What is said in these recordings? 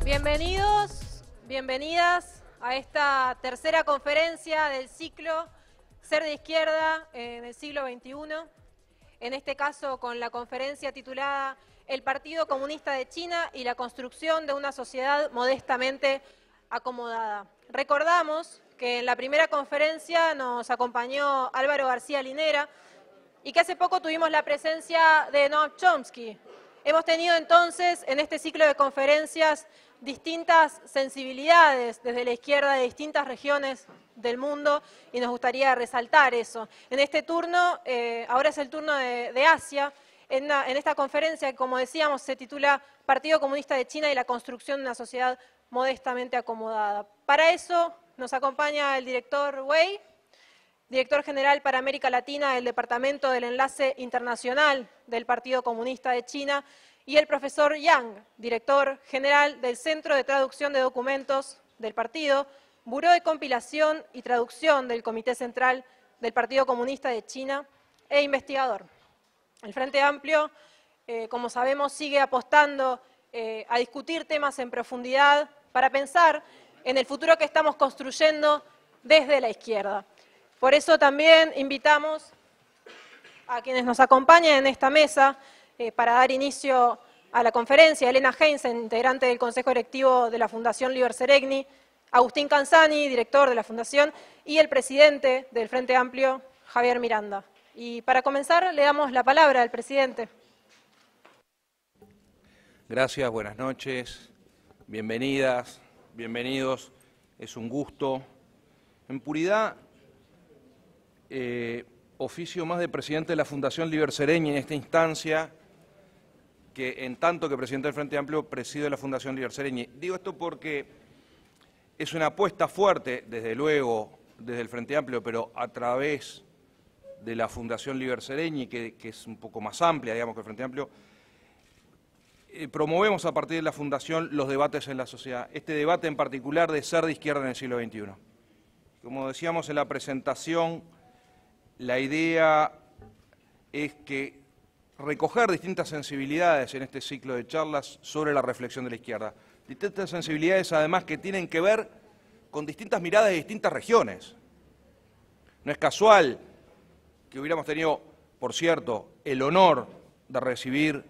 Bienvenidos, bienvenidas a esta tercera conferencia del ciclo Ser de Izquierda en el siglo XXI, en este caso con la conferencia titulada El Partido Comunista de China y la construcción de una sociedad modestamente acomodada. Recordamos que en la primera conferencia nos acompañó Álvaro García Linera y que hace poco tuvimos la presencia de Noam Chomsky. Hemos tenido entonces en este ciclo de conferencias distintas sensibilidades desde la izquierda de distintas regiones del mundo y nos gustaría resaltar eso. En este turno, ahora es el turno de Asia, en esta conferencia que, como decíamos, se titula Partido Comunista de China y la construcción de una sociedad modestamente acomodada. Para eso nos acompaña el director Wei, director general para América Latina del Departamento del Enlace Internacional del Partido Comunista de China, y el profesor Yang, director general del Centro de Traducción de Documentos del Partido, Buró de Compilación y Traducción del Comité Central del Partido Comunista de China e investigador. El Frente Amplio, como sabemos, sigue apostando a discutir temas en profundidad para pensar en el futuro que estamos construyendo desde la izquierda. Por eso también invitamos a quienes nos acompañan en esta mesa para dar inicio a la conferencia: Elena Heinzen, integrante del Consejo Directivo de la Fundación Liber Seregni, Agustín Canzani, director de la Fundación, y el presidente del Frente Amplio, Javier Miranda. Y para comenzar, le damos la palabra al presidente. Gracias, buenas noches, bienvenidas, bienvenidos, es un gusto. En puridad, oficio más de presidente de la Fundación Liber Seregni en esta instancia, que en tanto que presidente del Frente Amplio presido la Fundación Liber Seregni. Digo esto porque es una apuesta fuerte, desde luego, desde el Frente Amplio, pero a través de la Fundación Liber Seregni, que es un poco más amplia, digamos, que el Frente Amplio. Promovemos a partir de la Fundación los debates en la sociedad, este debate en particular de ser de izquierda en el siglo XXI. Como decíamos en la presentación, la idea es que recoger distintas sensibilidades en este ciclo de charlas sobre la reflexión de la izquierda. Distintas sensibilidades, además, que tienen que ver con distintas miradas de distintas regiones. No es casual que hubiéramos tenido, por cierto, el honor de recibir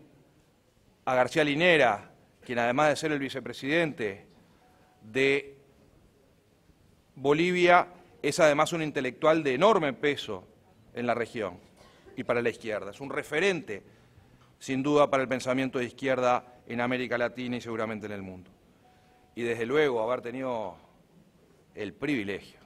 a García Linera, quien además de ser el vicepresidente de Bolivia, es además un intelectual de enorme peso en la región y para la izquierda. Es un referente, sin duda, para el pensamiento de izquierda en América Latina y seguramente en el mundo. Y desde luego haber tenido el privilegio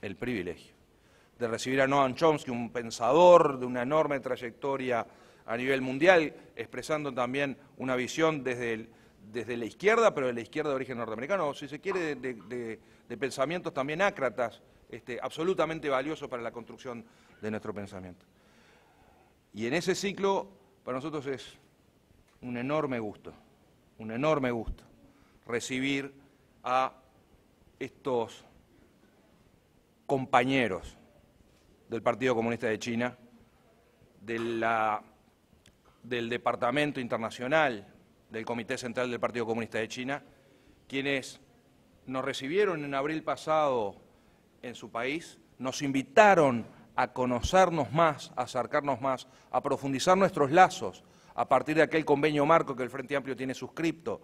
de recibir a Noam Chomsky, un pensador de una enorme trayectoria a nivel mundial, expresando también una visión desde la izquierda, pero de la izquierda de origen norteamericano, si se quiere, de pensamientos también ácratas, absolutamente valiosos para la construcción de nuestro pensamiento. Y en ese ciclo, para nosotros es un enorme gusto recibir a estos compañeros del Partido Comunista de China, del Departamento Internacional del Comité Central del Partido Comunista de China, quienes nos recibieron en abril pasado en su país, nos invitaron a conocernos más, a acercarnos más, a profundizar nuestros lazos a partir de aquel convenio marco que el Frente Amplio tiene suscripto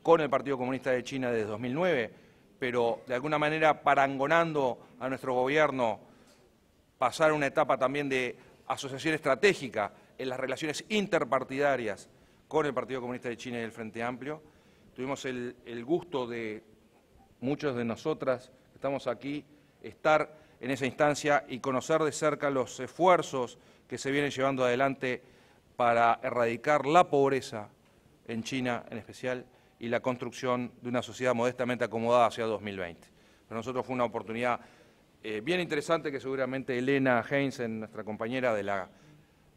con el Partido Comunista de China desde 2009, pero de alguna manera parangonando a nuestro gobierno pasar una etapa también de asociación estratégica en las relaciones interpartidarias con el Partido Comunista de China y el Frente Amplio. Tuvimos el gusto de muchos de nosotras que estamos aquí estar en esa instancia y conocer de cerca los esfuerzos que se vienen llevando adelante para erradicar la pobreza en China en especial y la construcción de una sociedad modestamente acomodada hacia 2020. Para nosotros fue una oportunidad bien interesante que seguramente Elena Heinzen, nuestra compañera de la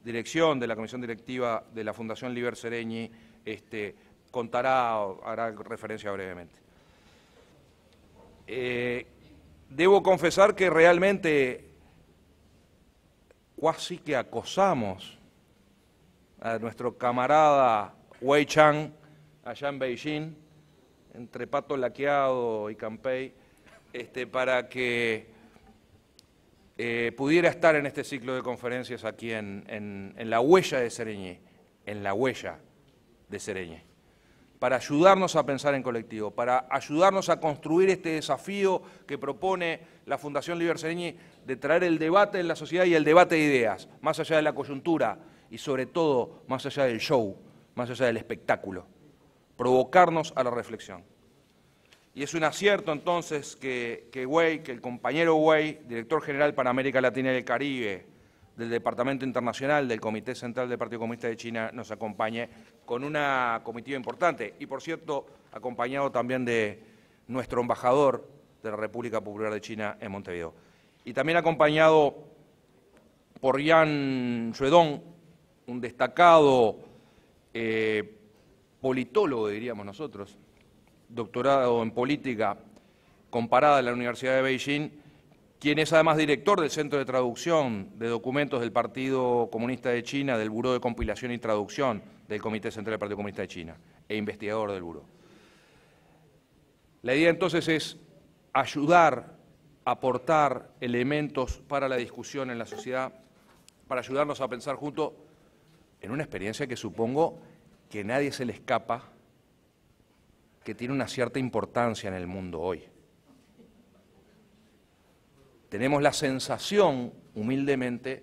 dirección de la Comisión Directiva de la Fundación Liber Seregni, contará o hará referencia brevemente. Debo confesar que realmente casi que acosamos a nuestro camarada Wei Chang allá en Beijing entre Pato Laqueado y Campey, para que pudiera estar en este ciclo de conferencias aquí en la huella de Sereñé, para ayudarnos a pensar en colectivo, para ayudarnos a construir este desafío que propone la Fundación Liber Sereñé de traer el debate en la sociedad y el debate de ideas, más allá de la coyuntura y sobre todo más allá del show, más allá del espectáculo, provocarnos a la reflexión. Y es un acierto entonces que el compañero Güey, director general para América Latina y el Caribe del Departamento Internacional del Comité Central del Partido Comunista de China, nos acompañe con una comitiva importante y, por cierto, acompañado también de nuestro embajador de la República Popular de China en Montevideo. Y también acompañado por Yan Xuedong, un destacado politólogo, diríamos nosotros, doctorado en política comparada en la Universidad de Beijing, quien es además director del Centro de Traducción de Documentos del Partido Comunista de China, del Buró de Compilación y Traducción del Comité Central del Partido Comunista de China, e investigador del Buró. La idea entonces es ayudar, aportar elementos para la discusión en la sociedad, para ayudarnos a pensar juntos en una experiencia que supongo que nadie se le escapa, que tiene una cierta importancia en el mundo hoy. Tenemos la sensación, humildemente,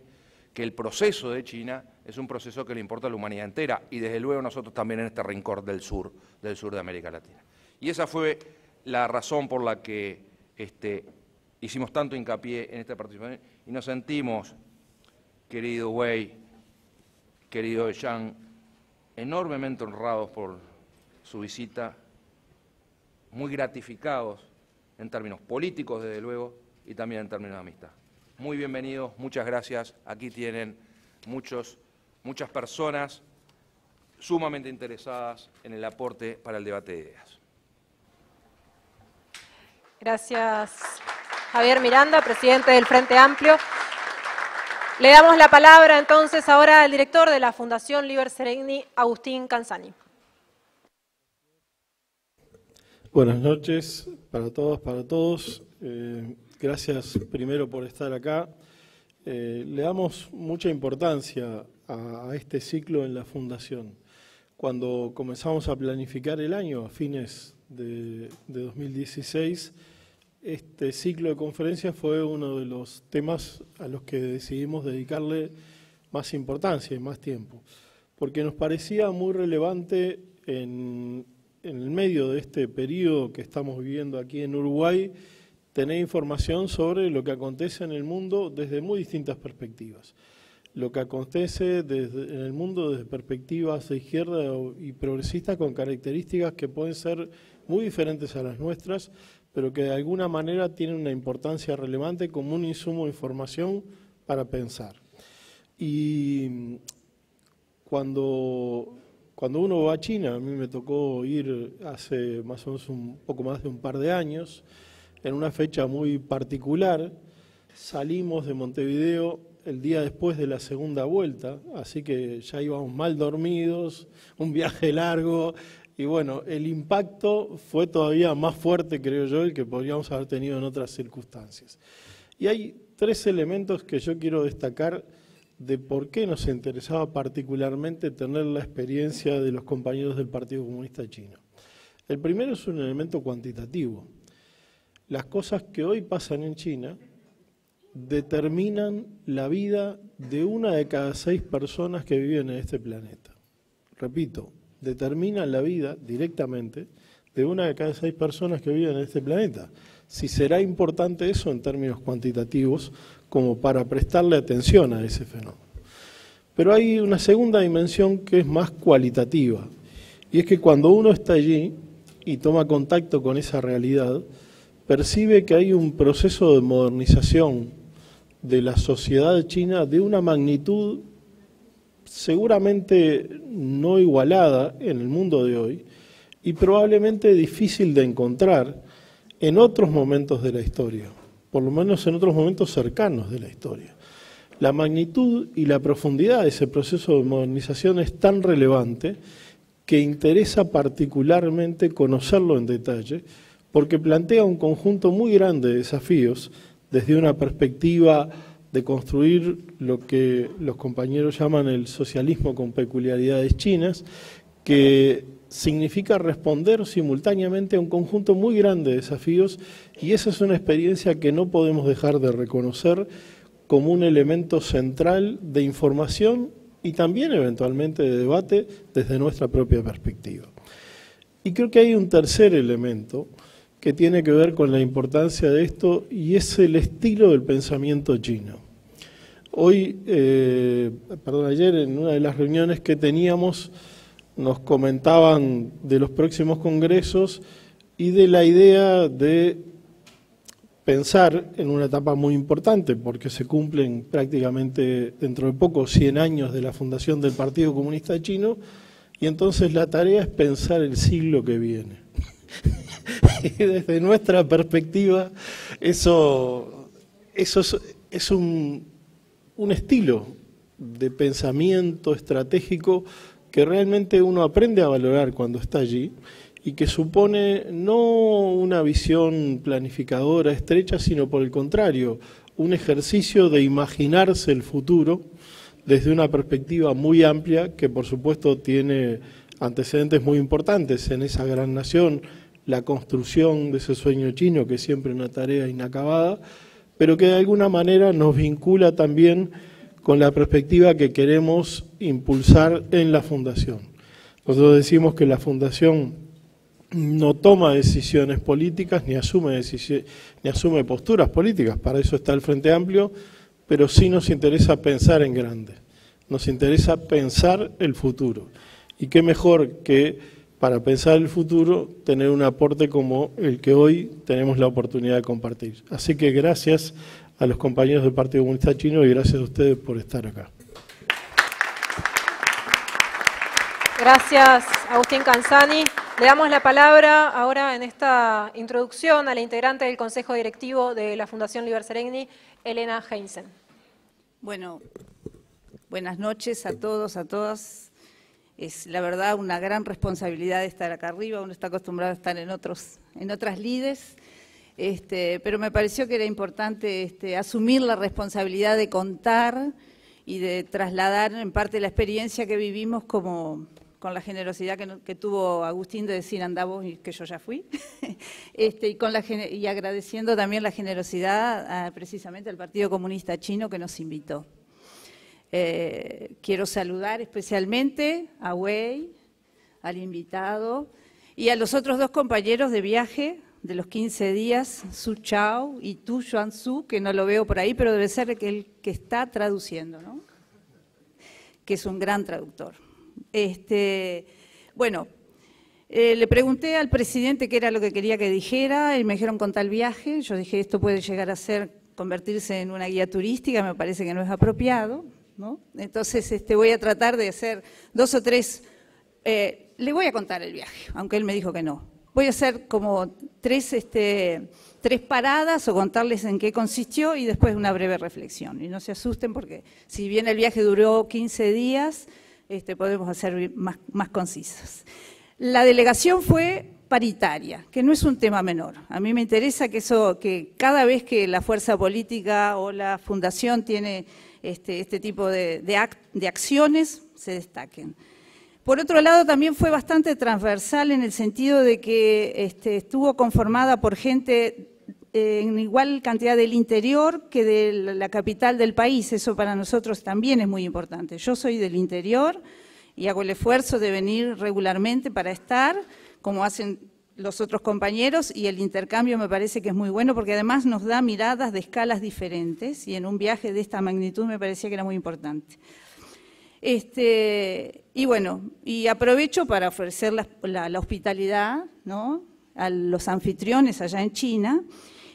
que el proceso de China es un proceso que le importa a la humanidad entera y desde luego nosotros también en este rincón del sur de América Latina. Y esa fue la razón por la que hicimos tanto hincapié en esta participación y nos sentimos, querido Wei, querido Yang, enormemente honrados por su visita, muy gratificados en términos políticos, desde luego, y también en términos de amistad. Muy bienvenidos, muchas gracias. Aquí tienen muchas personas sumamente interesadas en el aporte para el debate de ideas. Gracias, Javier Miranda, presidente del Frente Amplio. Le damos la palabra entonces ahora al director de la Fundación Liber Sereñé, Agustín Canzani. Buenas noches para todos. Gracias primero por estar acá. Le damos mucha importancia a este ciclo en la Fundación. Cuando comenzamos a planificar el año, a fines de 2016, este ciclo de conferencias fue uno de los temas a los que decidimos dedicarle más importancia y más tiempo, porque nos parecía muy relevante en el medio de este periodo que estamos viviendo aquí en Uruguay, tener información sobre lo que acontece en el mundo desde muy distintas perspectivas. Lo que acontece en el mundo desde perspectivas de izquierda y progresistas con características que pueden ser muy diferentes a las nuestras, pero que de alguna manera tienen una importancia relevante como un insumo de información para pensar. Y cuando uno va a China, a mí me tocó ir hace más o menos un poco más de un par de años, en una fecha muy particular, salimos de Montevideo el día después de la segunda vuelta, así que ya íbamos mal dormidos, un viaje largo, y bueno, el impacto fue todavía más fuerte, creo yo, el que podríamos haber tenido en otras circunstancias. Y hay tres elementos que yo quiero destacar de por qué nos interesaba particularmente tener la experiencia de los compañeros del Partido Comunista Chino. El primero es un elemento cuantitativo. Las cosas que hoy pasan en China determinan la vida de 1 de cada 6 personas que viven en este planeta. Repito, determinan la vida directamente de 1 de cada 6 personas que viven en este planeta. Si será importante eso en términos cuantitativos como para prestarle atención a ese fenómeno. Pero hay una segunda dimensión que es más cualitativa, y es que cuando uno está allí y toma contacto con esa realidad, percibe que hay un proceso de modernización de la sociedad china de una magnitud seguramente no igualada en el mundo de hoy y probablemente difícil de encontrar en otros momentos de la historia, por lo menos en otros momentos cercanos de la historia. La magnitud y la profundidad de ese proceso de modernización es tan relevante que interesa particularmente conocerlo en detalle, porque plantea un conjunto muy grande de desafíos desde una perspectiva de construir lo que los compañeros llaman el socialismo con peculiaridades chinas, que significa responder simultáneamente a un conjunto muy grande de desafíos, y esa es una experiencia que no podemos dejar de reconocer como un elemento central de información y también eventualmente de debate desde nuestra propia perspectiva. Y creo que hay un tercer elemento que tiene que ver con la importancia de esto, y es el estilo del pensamiento chino. Ayer en una de las reuniones que teníamos nos comentaban de los próximos congresos y de la idea de pensar en una etapa muy importante, porque se cumplen prácticamente dentro de poco 100 años de la fundación del Partido Comunista Chino, y entonces la tarea es pensar el siglo que viene. Y desde nuestra perspectiva eso es un estilo de pensamiento estratégico que realmente uno aprende a valorar cuando está allí, y que supone no una visión planificadora estrecha, sino por el contrario, un ejercicio de imaginarse el futuro desde una perspectiva muy amplia, que por supuesto tiene antecedentes muy importantes en esa gran nación, la construcción de ese sueño chino, que es siempre una tarea inacabada, pero que de alguna manera nos vincula también con la perspectiva que queremos impulsar en la Fundación. Nosotros decimos que la Fundación no toma decisiones políticas ni asume posturas políticas, para eso está el Frente Amplio, pero sí nos interesa pensar en grande, nos interesa pensar el futuro. Y qué mejor que para pensar el futuro tener un aporte como el que hoy tenemos la oportunidad de compartir. Así que gracias a los compañeros del Partido Comunista Chino y gracias a ustedes por estar acá. Gracias, Agustín Canzani. Le damos la palabra ahora en esta introducción a la integrante del Consejo Directivo de la Fundación Liber Seregni, Elena Heinzen. Bueno, buenas noches a todos, a todas. Es la verdad una gran responsabilidad estar acá arriba, uno está acostumbrado a estar en otras lides, pero me pareció que era importante asumir la responsabilidad de contar y de trasladar en parte la experiencia que vivimos con la generosidad que tuvo Agustín de decir andá vos y que yo ya fui, y agradeciendo también la generosidad precisamente al Partido Comunista Chino que nos invitó. Quiero saludar especialmente a Wei, al invitado, y a los otros dos compañeros de viaje de los 15 días, Su Chao y Tu Xuan Su, que no lo veo por ahí, pero debe ser el que está traduciendo, ¿no? Que es un gran traductor. Bueno, le pregunté al presidente qué era lo que quería que dijera, y me dijeron con tal viaje. Yo dije, esto puede llegar a convertirse en una guía turística, me parece que no es apropiado, ¿no? Entonces voy a tratar de hacer 2 o 3, le voy a contar el viaje, aunque él me dijo que no. Voy a hacer como 3 paradas o contarles en qué consistió y después una breve reflexión. Y no se asusten porque si bien el viaje duró 15 días, podemos hacer más concisos. La delegación fue paritaria, que no es un tema menor. A mí me interesa que cada vez que la fuerza política o la fundación tiene este tipo de acciones, se destaquen. Por otro lado, también fue bastante transversal en el sentido de que estuvo conformada por gente en igual cantidad del interior que de la capital del país. Eso para nosotros también es muy importante. Yo soy del interior y hago el esfuerzo de venir regularmente para estar, como hacen los otros compañeros, y el intercambio me parece que es muy bueno porque además nos da miradas de escalas diferentes y en un viaje de esta magnitud me parecía que era muy importante. Y bueno, y aprovecho para ofrecer la hospitalidad, ¿no?, a los anfitriones allá en China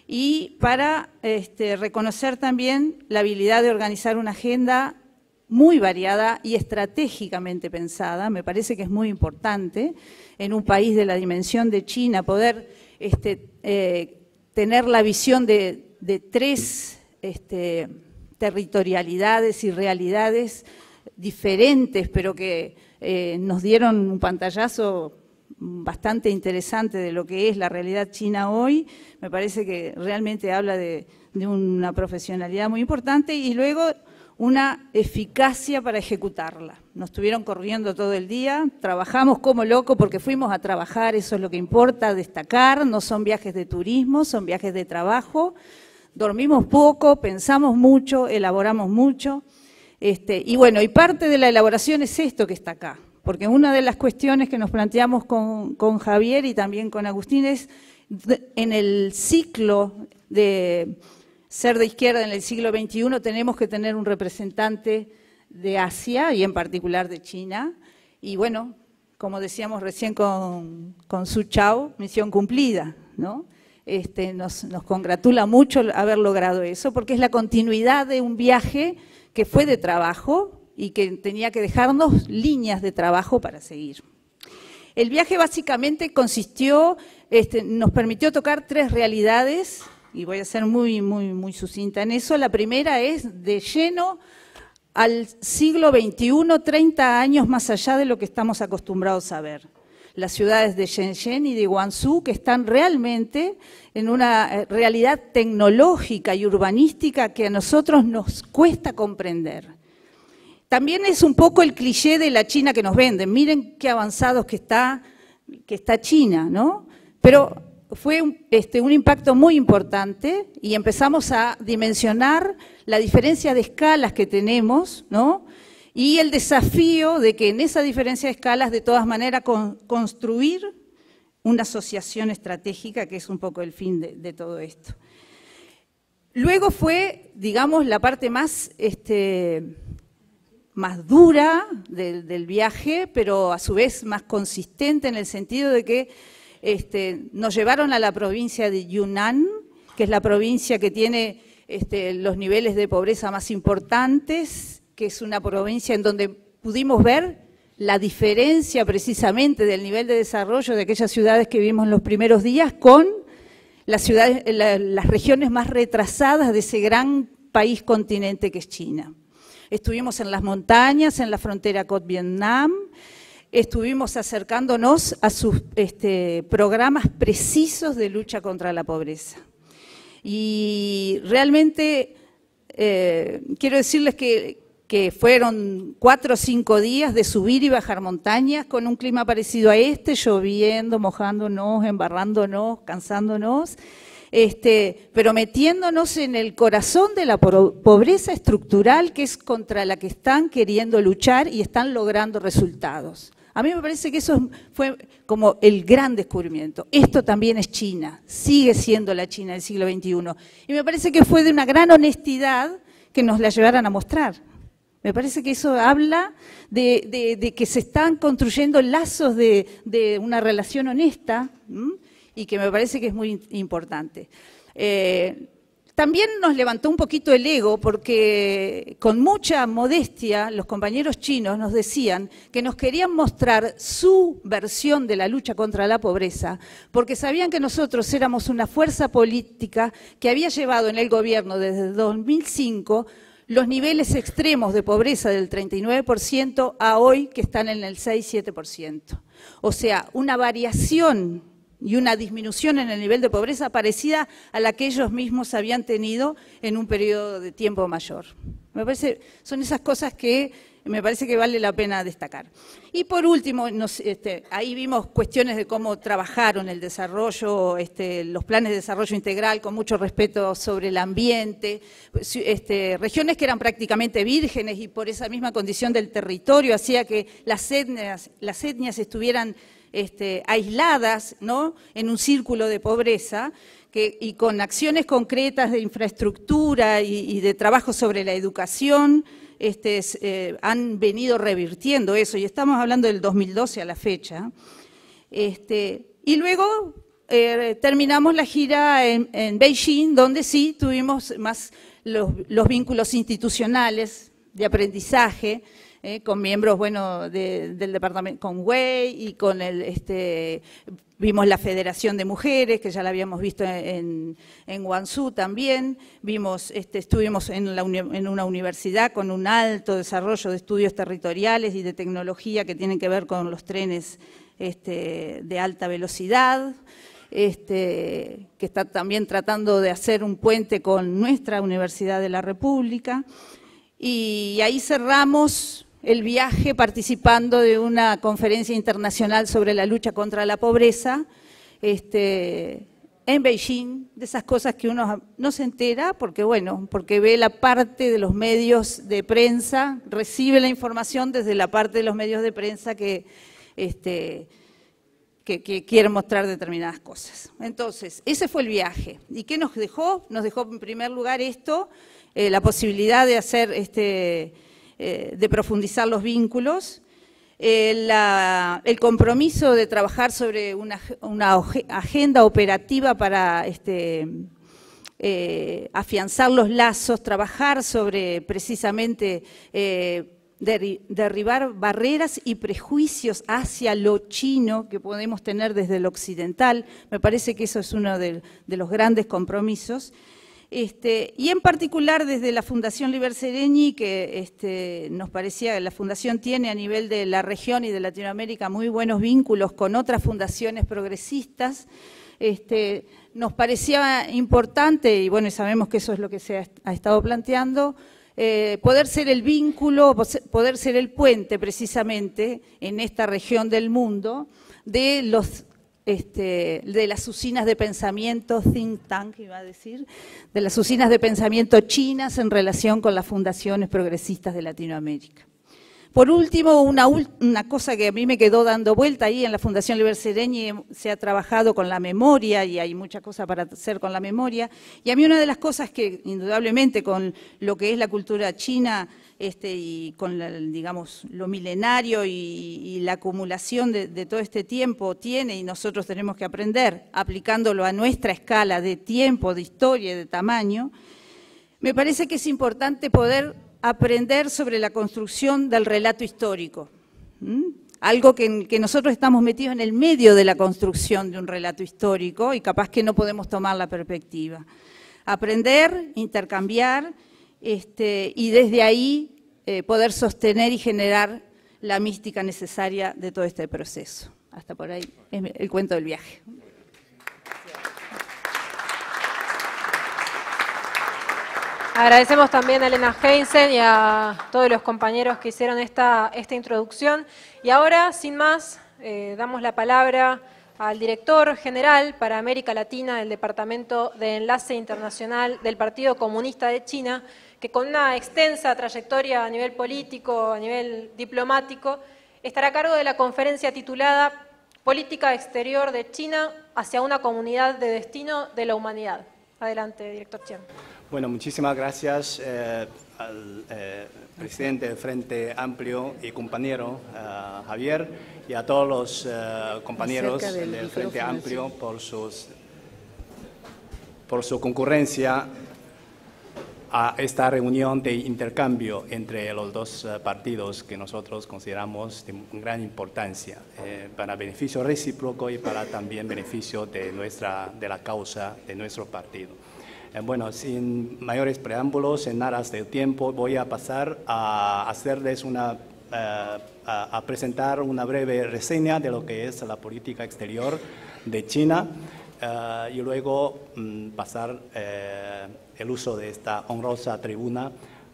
y para reconocer también la habilidad de organizar una agenda muy variada y estratégicamente pensada. Me parece que es muy importante en un país de la dimensión de China poder tener la visión de 3 territorialidades y realidades diferentes, pero que nos dieron un pantallazo bastante interesante de lo que es la realidad china hoy. Me parece que realmente habla de una profesionalidad muy importante y luego una eficacia para ejecutarla. Nos estuvieron corriendo todo el día, trabajamos como locos porque fuimos a trabajar, eso es lo que importa destacar, no son viajes de turismo, son viajes de trabajo. Dormimos poco, pensamos mucho, elaboramos mucho. Y bueno, y parte de la elaboración es esto que está acá, porque una de las cuestiones que nos planteamos con Javier y también con Agustín es en el ciclo de ser de izquierda en el siglo XXI tenemos que tener un representante de Asia y en particular de China. Y bueno, como decíamos recién con Su Chao, misión cumplida, ¿no? Nos congratula mucho haber logrado eso, porque es la continuidad de un viaje que fue de trabajo y que tenía que dejarnos líneas de trabajo para seguir. El viaje básicamente consistió, nos permitió tocar 3 realidades, y voy a ser muy sucinta en eso. La primera es de lleno al siglo XXI, 30 años más allá de lo que estamos acostumbrados a ver. Las ciudades de Shenzhen y de Guangzhou que están realmente en una realidad tecnológica y urbanística que a nosotros nos cuesta comprender. También es un poco el cliché de la China que nos venden. Miren qué avanzados que está China, ¿no? Pero fue un impacto muy importante y empezamos a dimensionar la diferencia de escalas que tenemos, ¿no? Y el desafío de que en esa diferencia de escalas, de todas maneras, construir una asociación estratégica, que es un poco el fin de todo esto. Luego fue, digamos, la parte más dura del viaje, pero a su vez más consistente en el sentido de que nos llevaron a la provincia de Yunnan, que es la provincia que tiene los niveles de pobreza más importantes, que es una provincia en donde pudimos ver la diferencia precisamente del nivel de desarrollo de aquellas ciudades que vimos en los primeros días con las ciudades, las regiones más retrasadas de ese gran país continente que es China. Estuvimos en las montañas, en la frontera con Vietnam, estuvimos acercándonos a sus programas precisos de lucha contra la pobreza. Y realmente quiero decirles que fueron 4 o 5 días de subir y bajar montañas con un clima parecido a lloviendo, mojándonos, embarrándonos, cansándonos, pero metiéndonos en el corazón de la pobreza estructural que es contra la que están queriendo luchar y están logrando resultados. A mí me parece que eso fue como el gran descubrimiento. Esto también es China, sigue siendo la China del siglo XXI. Y me parece que fue de una gran honestidad que nos la llevaran a mostrar. Me parece que eso habla de que se están construyendo lazos de una relación honesta y que me parece que es muy importante. También nos levantó un poquito el ego porque con mucha modestia los compañeros chinos nos decían que nos querían mostrar su versión de la lucha contra la pobreza porque sabían que nosotros éramos una fuerza política que había llevado en el gobierno desde 2005 los niveles extremos de pobreza del 39% a hoy que están en el 6-7%. O sea, una variación y una disminución en el nivel de pobreza parecida a la que ellos mismos habían tenido en un periodo de tiempo mayor. Me parece, son esas cosas que me parece que vale la pena destacar. Y por último, ahí vimos cuestiones de cómo trabajaron el desarrollo, los planes de desarrollo integral con mucho respeto sobre el ambiente, regiones que eran prácticamente vírgenes y por esa misma condición del territorio hacía que las etnias estuvieran aisladas, ¿no?, en un círculo de pobreza, y con acciones concretas de infraestructura y de trabajo sobre la educación, han venido revirtiendo eso, y estamos hablando del 2012 a la fecha. Y luego terminamos la gira en Beijing, donde sí tuvimos más los vínculos institucionales de aprendizaje, con miembros, bueno, del departamento, con Wei y con Vimos la Federación de Mujeres, que ya la habíamos visto en Guangzhou también. Estuvimos en una universidad con un alto desarrollo de estudios territoriales y de tecnología que tienen que ver con los trenes de alta velocidad, que está también tratando de hacer un puente con nuestra Universidad de la República. Y ahí cerramos el viaje participando de una conferencia internacional sobre la lucha contra la pobreza en Beijing, de esas cosas que uno no se entera porque ve la parte de los medios de prensa, recibe la información desde la parte de los medios de prensa que quieren mostrar determinadas cosas. Entonces, ese fue el viaje. ¿Y qué nos dejó? Nos dejó en primer lugar la posibilidad de hacer de profundizar los vínculos, el compromiso de trabajar sobre una agenda operativa para afianzar los lazos, trabajar sobre precisamente derribar barreras y prejuicios hacia lo chino que podemos tener desde lo occidental. Me parece que eso es uno de los grandes compromisos. Y en particular desde la Fundación Liber Seregni, que nos parecía que la Fundación tiene a nivel de la región y de Latinoamérica muy buenos vínculos con otras fundaciones progresistas, nos parecía importante, y bueno, sabemos que eso es lo que se ha estado planteando, poder ser el vínculo, poder ser el puente precisamente en esta región del mundo de las usinas de pensamiento, think tank iba a decir, de las usinas de pensamiento chinas en relación con las fundaciones progresistas de Latinoamérica. Por último, una cosa que a mí me quedó dando vuelta ahí en la Fundación Liber Seregni, se ha trabajado con la memoria y hay muchas cosas para hacer con la memoria, y a mí una de las cosas que indudablemente con lo que es la cultura china y con, digamos, lo milenario y la acumulación de todo este tiempo tiene, y nosotros tenemos que aprender aplicándolo a nuestra escala de tiempo, de historia y de tamaño, me parece que es importante poder aprender sobre la construcción del relato histórico. Algo que nosotros estamos metidos en el medio de la construcción de un relato histórico y capaz que no podemos tomar la perspectiva. Aprender, intercambiar, y desde ahí poder sostener y generar la mística necesaria de todo este proceso. Hasta por ahí es el cuento del viaje. Agradecemos también a Elena Heinzen y a todos los compañeros que hicieron esta introducción. Y ahora, sin más, damos la palabra al director general para América Latina del Departamento de Enlace Internacional del Partido Comunista de China, que con una extensa trayectoria a nivel político, a nivel diplomático, estará a cargo de la conferencia titulada Política Exterior de China hacia una comunidad de destino de la humanidad. Adelante, director Chen. Bueno, muchísimas gracias al presidente del Frente Amplio y compañero Javier, y a todos los compañeros del Frente Amplio por su concurrencia a esta reunión de intercambio entre los dos partidos que nosotros consideramos de gran importancia para beneficio recíproco y para también beneficio de la causa de nuestro partido. Bueno, sin mayores preámbulos, en aras del tiempo, voy a pasar a hacerles a presentar una breve reseña de lo que es la política exterior de China y luego pasar el uso de esta honrosa tribuna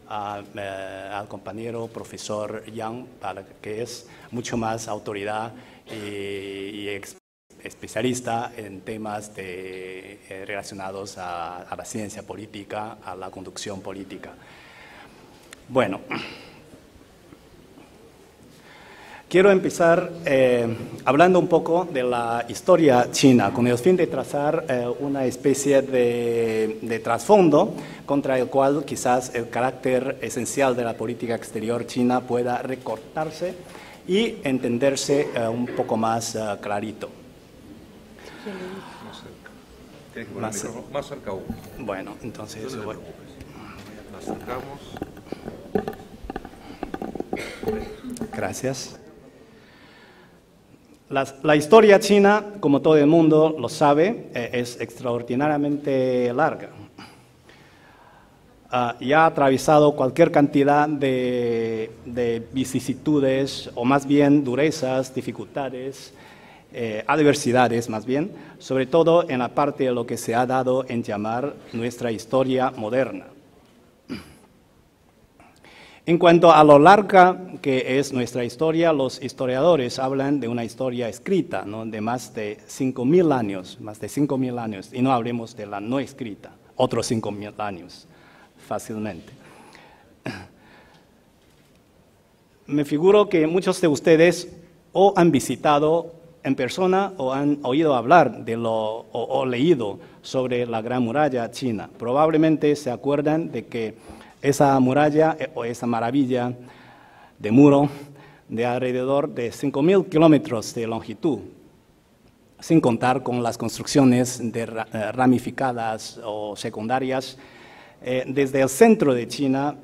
al compañero profesor Yang, para que es mucho más autoridad y especialista en temas relacionados a la ciencia política, a la conducción política. Bueno, quiero empezar hablando un poco de la historia china, con el fin de trazar una especie de trasfondo contra el cual quizás el carácter esencial de la política exterior china pueda recortarse y entenderse un poco más clarito. Más cerca aún. Bueno, entonces No te preocupes. Nos acercamos. Gracias. La historia china, como todo el mundo lo sabe, es extraordinariamente larga. Y ha atravesado cualquier cantidad de vicisitudes, o más bien durezas, dificultades, adversidades más bien, sobre todo en la parte de lo que se ha dado en llamar nuestra historia moderna. En cuanto a lo larga que es nuestra historia, los historiadores hablan de una historia escrita, ¿no?, de más de 5.000 años, y no hablemos de la no escrita, otros 5.000 años, fácilmente. Me figuro que muchos de ustedes o han visitado en persona o han oído hablar de o leído sobre la Gran Muralla China. Probablemente se acuerdan de que esa muralla o esa maravilla de muro de alrededor de 5.000 kilómetros de longitud, sin contar con las construcciones ramificadas o secundarias, desde el centro de China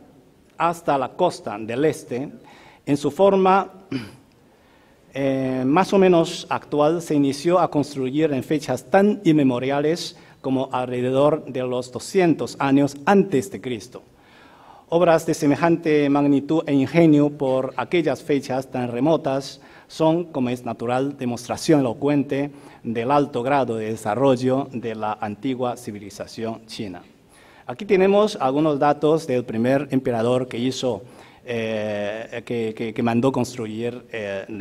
hasta la costa del este, en su forma más o menos actual, se inició a construir en fechas tan inmemoriales como alrededor de los 200 años antes de Cristo. Obras de semejante magnitud e ingenio por aquellas fechas tan remotas son, como es natural, demostración elocuente del alto grado de desarrollo de la antigua civilización china. Aquí tenemos algunos datos del primer emperador que hizo, que mandó construir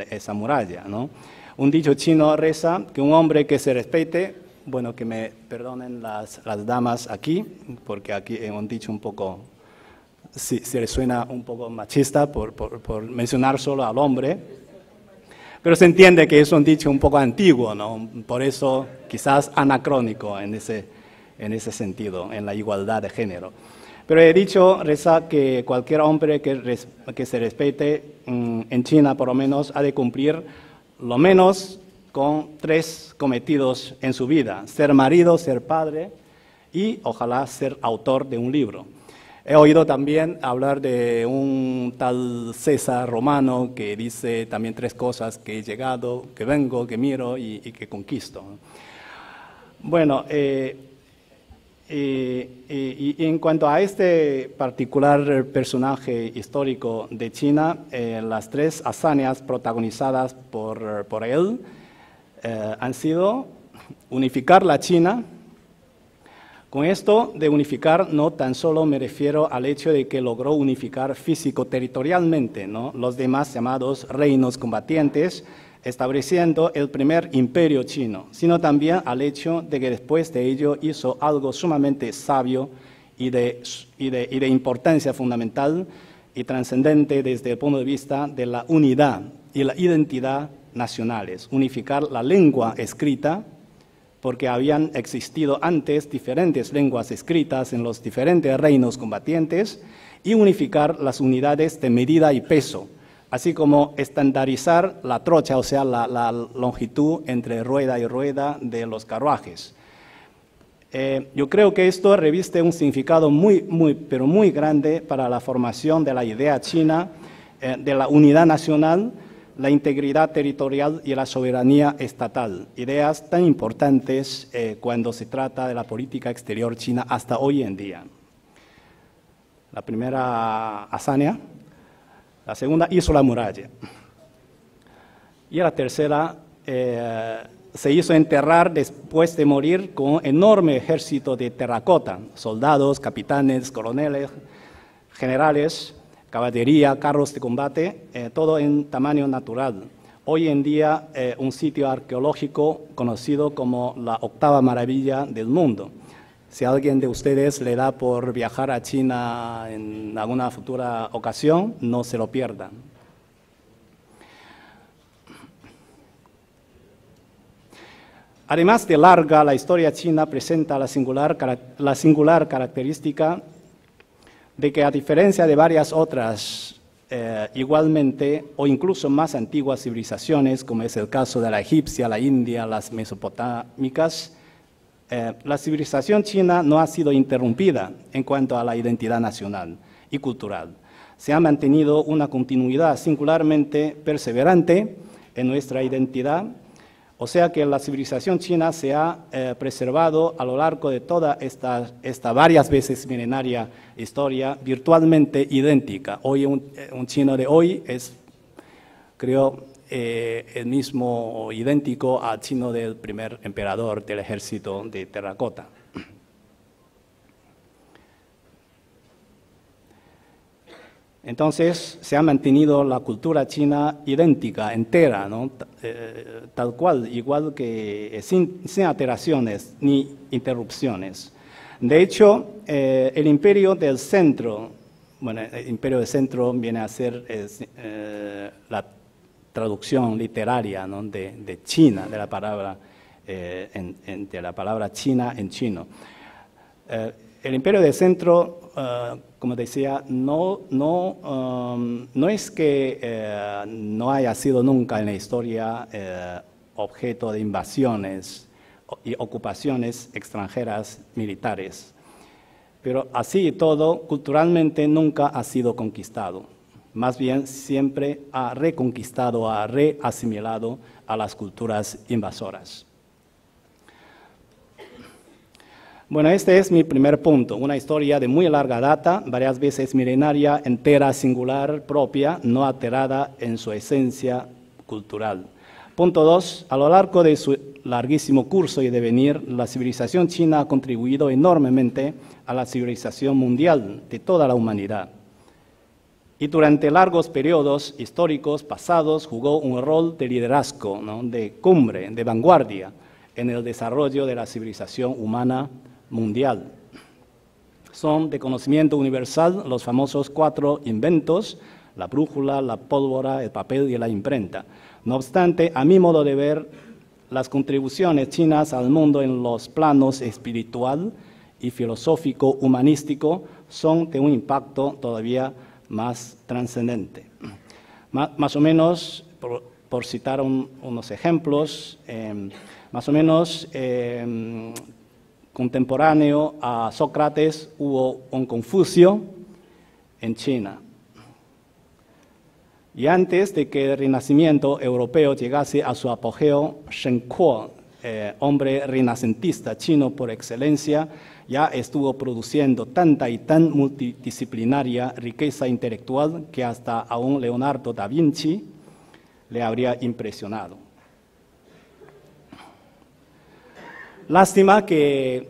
esa muralla, ¿no? Un dicho chino reza que un hombre que se respete, bueno, que me perdonen las damas aquí, porque aquí es un dicho un poco, si le suena un poco machista por mencionar solo al hombre, pero se entiende que es un dicho un poco antiguo, ¿no? Por eso quizás anacrónico en ese sentido, en la igualdad de género. Pero he dicho, reza, que cualquier hombre que se respete en China, por lo menos, ha de cumplir lo menos con 3 cometidos en su vida: ser marido, ser padre y ojalá ser autor de un libro. He oído también hablar de un tal César romano que dice también 3 cosas: que he llegado, que vengo, que miro y que conquisto. Bueno, y en cuanto a este particular personaje histórico de China, las 3 hazañas protagonizadas por él han sido unificar la China. Con esto de unificar no tan solo me refiero al hecho de que logró unificar físico-territorialmente, ¿no?, los demás llamados reinos combatientes, estableciendo el primer imperio chino, sino también al hecho de que después de ello hizo algo sumamente sabio y de importancia fundamental y trascendente desde el punto de vista de la unidad y la identidad nacionales: unificar la lengua escrita, porque habían existido antes diferentes lenguas escritas en los diferentes reinos combatientes, y unificar las unidades de medida y peso, así como estandarizar la trocha, o sea, la longitud entre rueda y rueda de los carruajes. Yo creo que esto reviste un significado pero muy grande para la formación de la idea china de la unidad nacional, la integridad territorial y la soberanía estatal, ideas tan importantes cuando se trata de la política exterior china hasta hoy en día. La primera hazaña, la segunda hizo la muralla, y la tercera se hizo enterrar después de morir con un enorme ejército de terracota: soldados, capitanes, coroneles, generales, caballería, carros de combate, todo en tamaño natural. Hoy en día un sitio arqueológico conocido como la 8ª maravilla del mundo. Si a alguien de ustedes le da por viajar a China en alguna futura ocasión, no se lo pierdan. Además de larga, la historia china presenta la singular característica de que, a diferencia de varias otras igualmente o incluso más antiguas civilizaciones, como es el caso de la egipcia, la india, las mesopotámicas, la civilización china no ha sido interrumpida en cuanto a la identidad nacional y cultural. Se ha mantenido una continuidad singularmente perseverante en nuestra identidad. O sea que la civilización china se ha preservado a lo largo de toda esta varias veces milenaria historia virtualmente idéntica. Hoy un chino de hoy es, creo, el mismo idéntico al chino del primer emperador del ejército de terracota. Entonces, se ha mantenido la cultura china idéntica, entera, ¿no? Tal cual, igual que sin alteraciones ni interrupciones. De hecho, el imperio del centro, bueno, el imperio del centro viene a ser la traducción literaria, ¿no? de China, de la palabra, de la palabra China en chino. El imperio del centro, como decía, no es que no haya sido nunca en la historia objeto de invasiones y ocupaciones extranjeras militares, pero así y todo, culturalmente nunca ha sido conquistado. Más bien, siempre ha reconquistado, ha reasimilado a las culturas invasoras. Bueno, este es mi primer punto, una historia de muy larga data, varias veces milenaria, entera, singular, propia, no alterada en su esencia cultural. Punto 2. A lo largo de su larguísimo curso y devenir, la civilización china ha contribuido enormemente a la civilización mundial de toda la humanidad. Y durante largos periodos históricos pasados jugó un rol de liderazgo, ¿no? de cumbre, de vanguardia en el desarrollo de la civilización humana mundial. Son de conocimiento universal los famosos 4 inventos: la brújula, la pólvora, el papel y la imprenta. No obstante, a mi modo de ver, las contribuciones chinas al mundo en los planos espiritual y filosófico humanístico son de un impacto todavía más trascendente. Más o menos, por citar unos ejemplos, más o menos contemporáneo a Sócrates hubo un Confucio en China. Y antes de que el Renacimiento europeo llegase a su apogeo, Shen Kuo, hombre renacentista chino por excelencia, ya estuvo produciendo tanta y tan multidisciplinaria riqueza intelectual que hasta a un Leonardo da Vinci le habría impresionado. Lástima que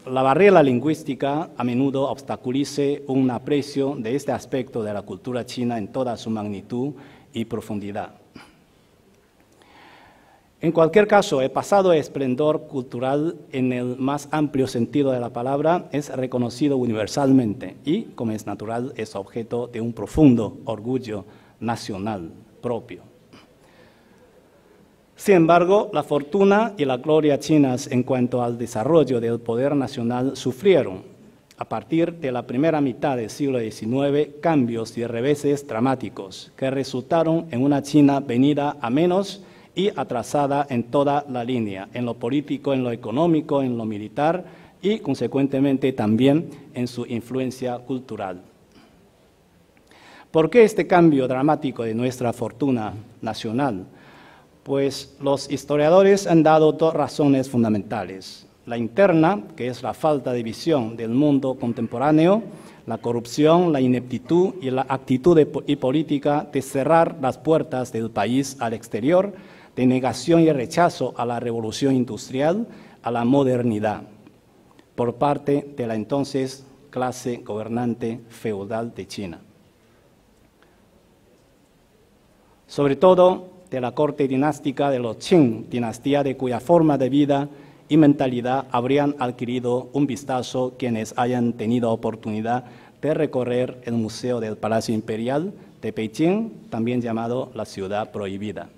la barrera lingüística a menudo obstaculice un aprecio de este aspecto de la cultura china en toda su magnitud y profundidad. En cualquier caso, el pasado esplendor cultural en el más amplio sentido de la palabra es reconocido universalmente y, como es natural, es objeto de un profundo orgullo nacional propio. Sin embargo, la fortuna y la gloria chinas en cuanto al desarrollo del poder nacional sufrieron, a partir de la primera mitad del siglo XIX, cambios y reveses dramáticos que resultaron en una China venida a menos y atrasada en toda la línea, en lo político, en lo económico, en lo militar y, consecuentemente, también en su influencia cultural. ¿Por qué este cambio dramático de nuestra fortuna nacional? Pues los historiadores han dado 2 razones fundamentales. La interna, que es la falta de visión del mundo contemporáneo, la corrupción, la ineptitud y la actitud y política de cerrar las puertas del país al exterior, de negación y rechazo a la revolución industrial, a la modernidad, por parte de la entonces clase gobernante feudal de China. Sobre todo de la corte dinástica de los Qing, dinastía de cuya forma de vida y mentalidad habrían adquirido un vistazo quienes hayan tenido oportunidad de recorrer el Museo del Palacio Imperial de Beijing, también llamado la Ciudad Prohibida.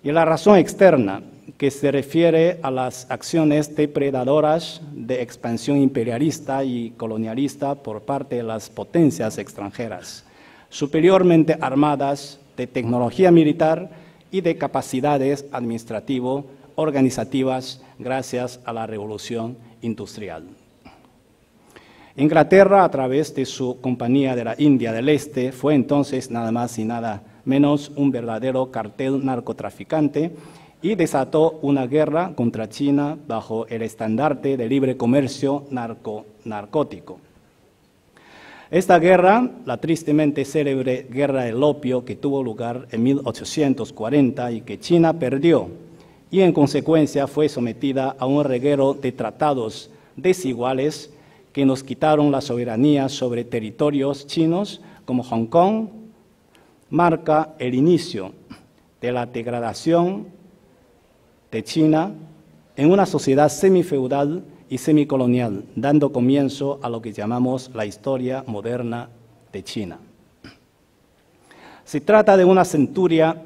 Y la razón externa, que se refiere a las acciones depredadoras de expansión imperialista y colonialista por parte de las potencias extranjeras, superiormente armadas de tecnología militar y de capacidades administrativo-organizativas gracias a la revolución industrial. Inglaterra, a través de su Compañía de la India del Este, fue entonces nada más y nada menos un verdadero cartel narcotraficante, y desató una guerra contra China bajo el estandarte de libre comercio narcótico. Esta guerra, la tristemente célebre Guerra del Opio, que tuvo lugar en 1840 y que China perdió, y en consecuencia fue sometida a un reguero de tratados desiguales que nos quitaron la soberanía sobre territorios chinos como Hong Kong, marca el inicio de la degradación de China en una sociedad semifeudal y semicolonial, dando comienzo a lo que llamamos la historia moderna de China. Se trata de una centuria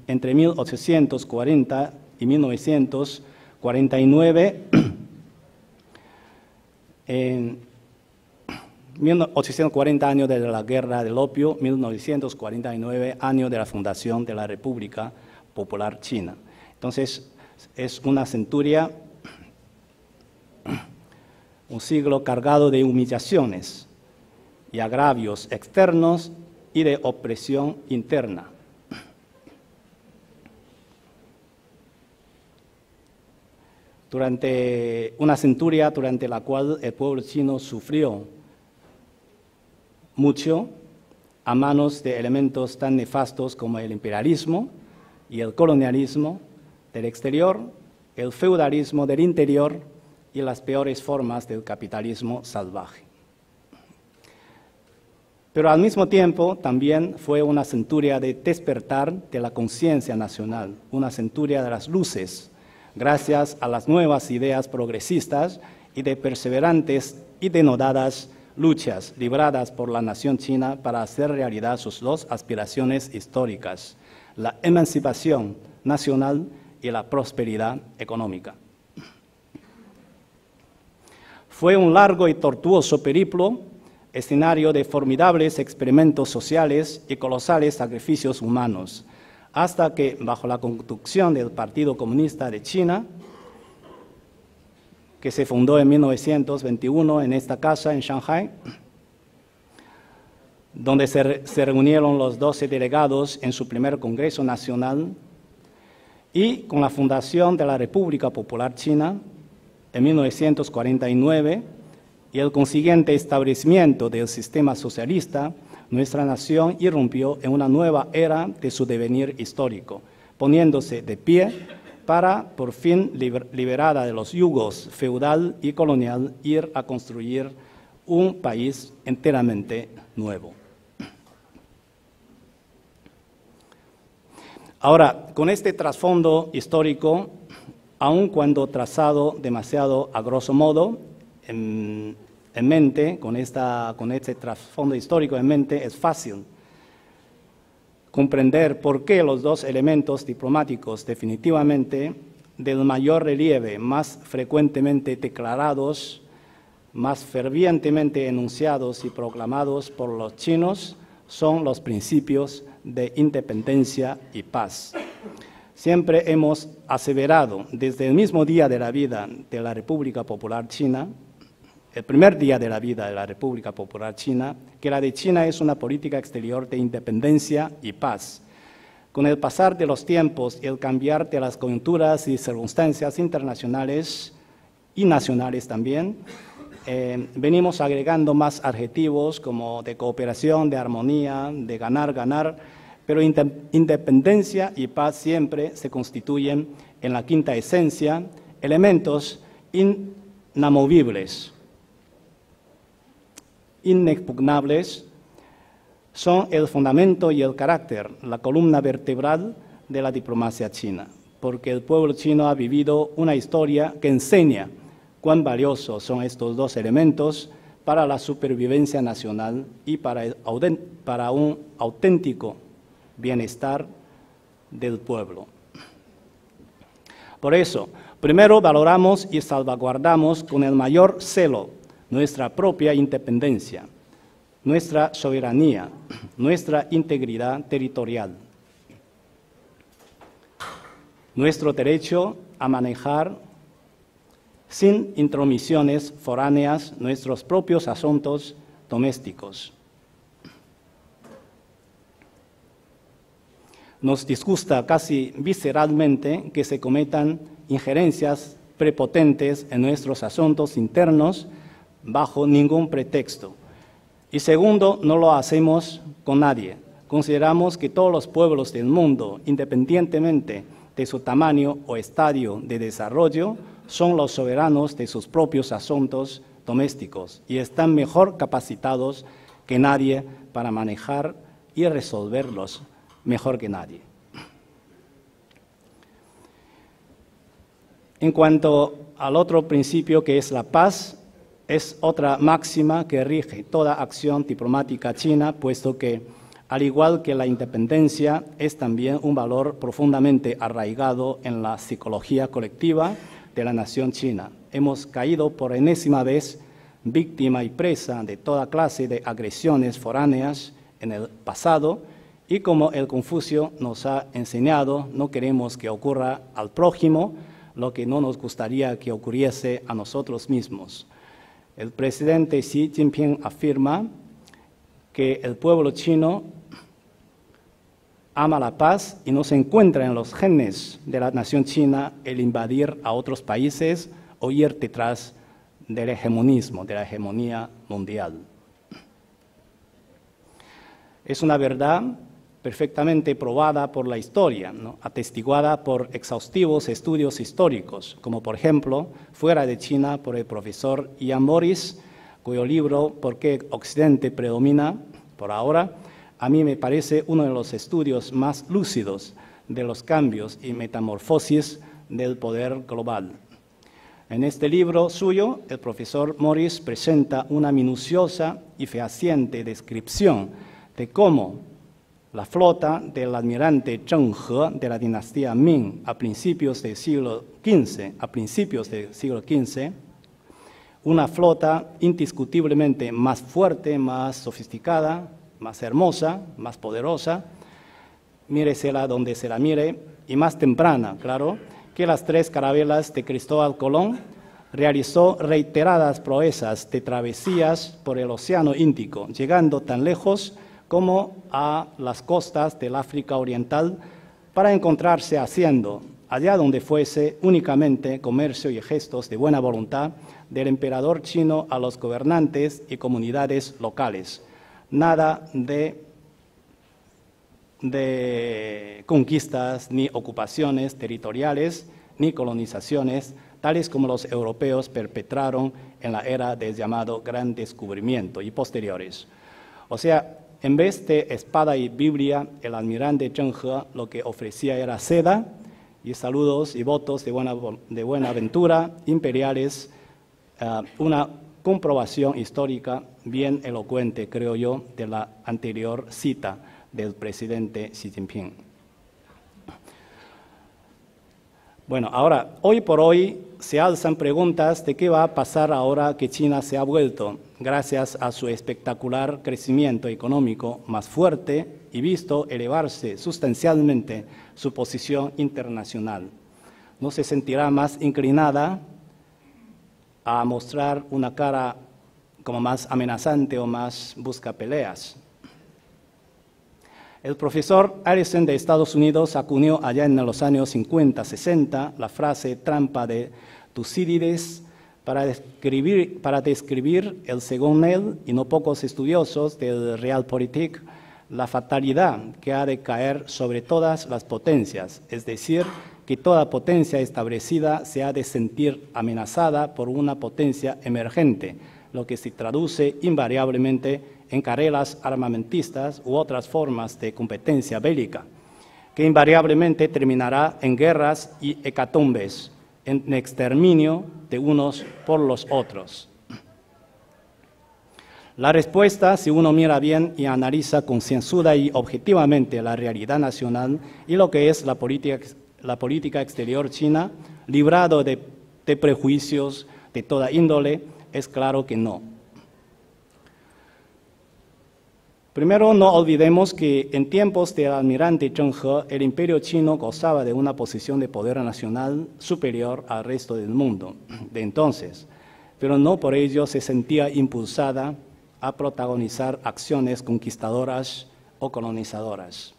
entre 1840 y 1949, en 1840 años de la Guerra del Opio, 1949 años de la fundación de la República Popular China. Entonces, es una centuria, un siglo cargado de humillaciones y agravios externos y de opresión interna. Durante una centuria durante la cual el pueblo chino sufrió mucho a manos de elementos tan nefastos como el imperialismo y el colonialismo del exterior, el feudalismo del interior y las peores formas del capitalismo salvaje. Pero al mismo tiempo también fue una centuria de despertar de la conciencia nacional, una centuria de las luces, gracias a las nuevas ideas progresistas y de perseverantes y denodadas luchas libradas por la nación china para hacer realidad sus dos aspiraciones históricas, la emancipación nacional y la prosperidad económica. Fue un largo y tortuoso periplo, escenario de formidables experimentos sociales y colosales sacrificios humanos, hasta que, bajo la conducción del Partido Comunista de China, que se fundó en 1921 en esta casa en Shanghái, donde se reunieron los 12 delegados en su primer Congreso Nacional, y con la fundación de la República Popular China en 1949 y el consiguiente establecimiento del sistema socialista, nuestra nación irrumpió en una nueva era de su devenir histórico, poniéndose de pie para, por fin liberada de los yugos feudal y colonial, ir a construir un país enteramente nuevo. Ahora, con este trasfondo histórico, aun cuando trazado demasiado a grosso modo, en mente, con este trasfondo histórico en mente, es fácil comprender por qué los dos elementos diplomáticos definitivamente del mayor relieve, más frecuentemente declarados, más fervientemente enunciados y proclamados por los chinos, son los principios de independencia y paz. Siempre hemos aseverado, desde el mismo día de la vida de la República Popular China, el primer día de la vida de la República Popular China, que la de China es una política exterior de independencia y paz. Con el pasar de los tiempos y el cambiar de las coyunturas y circunstancias internacionales y nacionales también, venimos agregando más adjetivos como de cooperación, de armonía, de ganar, ganar, pero independencia y paz siempre se constituyen en la quinta esencia, elementos inamovibles, inexpugnables, son el fundamento y el carácter, la columna vertebral de la diplomacia china, porque el pueblo chino ha vivido una historia que enseña cuán valiosos son estos dos elementos para la supervivencia nacional y para un auténtico bienestar del pueblo. Por eso, primero valoramos y salvaguardamos con el mayor celo nuestra propia independencia, nuestra soberanía, nuestra integridad territorial, nuestro derecho a manejar sin intromisiones foráneas nuestros propios asuntos domésticos. Nos disgusta casi visceralmente que se cometan injerencias prepotentes en nuestros asuntos internos bajo ningún pretexto. Y segundo, no lo hacemos con nadie. Consideramos que todos los pueblos del mundo, independientemente de su tamaño o estadio de desarrollo, son los soberanos de sus propios asuntos domésticos y están mejor capacitados que nadie para manejar y resolverlos mejor que nadie. En cuanto al otro principio, que es la paz, es otra máxima que rige toda acción diplomática china, puesto que, al igual que la independencia, es también un valor profundamente arraigado en la psicología colectiva de la nación china. Hemos caído por enésima vez víctima y presa de toda clase de agresiones foráneas en el pasado, y como el Confucio nos ha enseñado, no queremos que ocurra al prójimo lo que no nos gustaría que ocurriese a nosotros mismos. El presidente Xi Jinping afirma que el pueblo chino ama la paz y no se encuentra en los genes de la nación china el invadir a otros países o ir detrás del hegemonismo, de la hegemonía mundial. Es una verdad perfectamente probada por la historia, ¿no? Atestiguada por exhaustivos estudios históricos, como por ejemplo, Fuera de China, por el profesor Ian Morris, cuyo libro ¿Por qué Occidente predomina? Por ahora, a mí me parece uno de los estudios más lúcidos de los cambios y metamorfosis del poder global. En este libro suyo, el profesor Morris presenta una minuciosa y fehaciente descripción de cómo la flota del almirante Zheng He de la dinastía Ming a principios del siglo XV, una flota indiscutiblemente más fuerte, más sofisticada, más hermosa, más poderosa, míresela donde se la mire, y más temprana, claro, que las 3 carabelas de Cristóbal Colón, realizó reiteradas proezas de travesías por el Océano Índico, llegando tan lejos como a las costas del África Oriental, para encontrarse haciendo, allá donde fuese, únicamente comercio y gestos de buena voluntad del emperador chino a los gobernantes y comunidades locales. Nada de conquistas, ni ocupaciones territoriales, ni colonizaciones, tales como los europeos perpetraron en la era del llamado Gran Descubrimiento y posteriores. O sea, en vez de espada y Biblia, el almirante Zheng He lo que ofrecía era seda y saludos y votos de buena ventura imperiales, una comprobación histórica bien elocuente, creo yo, de la anterior cita del presidente Xi Jinping. Bueno, ahora, hoy por hoy se alzan preguntas de qué va a pasar ahora que China se ha vuelto, gracias a su espectacular crecimiento económico, más fuerte y visto elevarse sustancialmente su posición internacional. ¿No se sentirá más inclinada a mostrar una cara como más amenazante o más busca peleas? El profesor Allison de Estados Unidos acuñó allá en los años 50-60 la frase trampa de Tucídides para describir el, según él, y no pocos estudiosos del Realpolitik, la fatalidad que ha de caer sobre todas las potencias, es decir, que toda potencia establecida se ha de sentir amenazada por una potencia emergente, lo que se traduce invariablemente en carreras armamentistas u otras formas de competencia bélica, que invariablemente terminará en guerras y hecatombes, en exterminio de unos por los otros. La respuesta, si uno mira bien y analiza concienzuda y objetivamente la realidad nacional y lo que es la política exterior china, librado de prejuicios de toda índole, es claro que no. Primero, no olvidemos que en tiempos del almirante Zheng He, el imperio chino gozaba de una posición de poder nacional superior al resto del mundo de entonces, pero no por ello se sentía impulsada a protagonizar acciones conquistadoras o colonizadoras.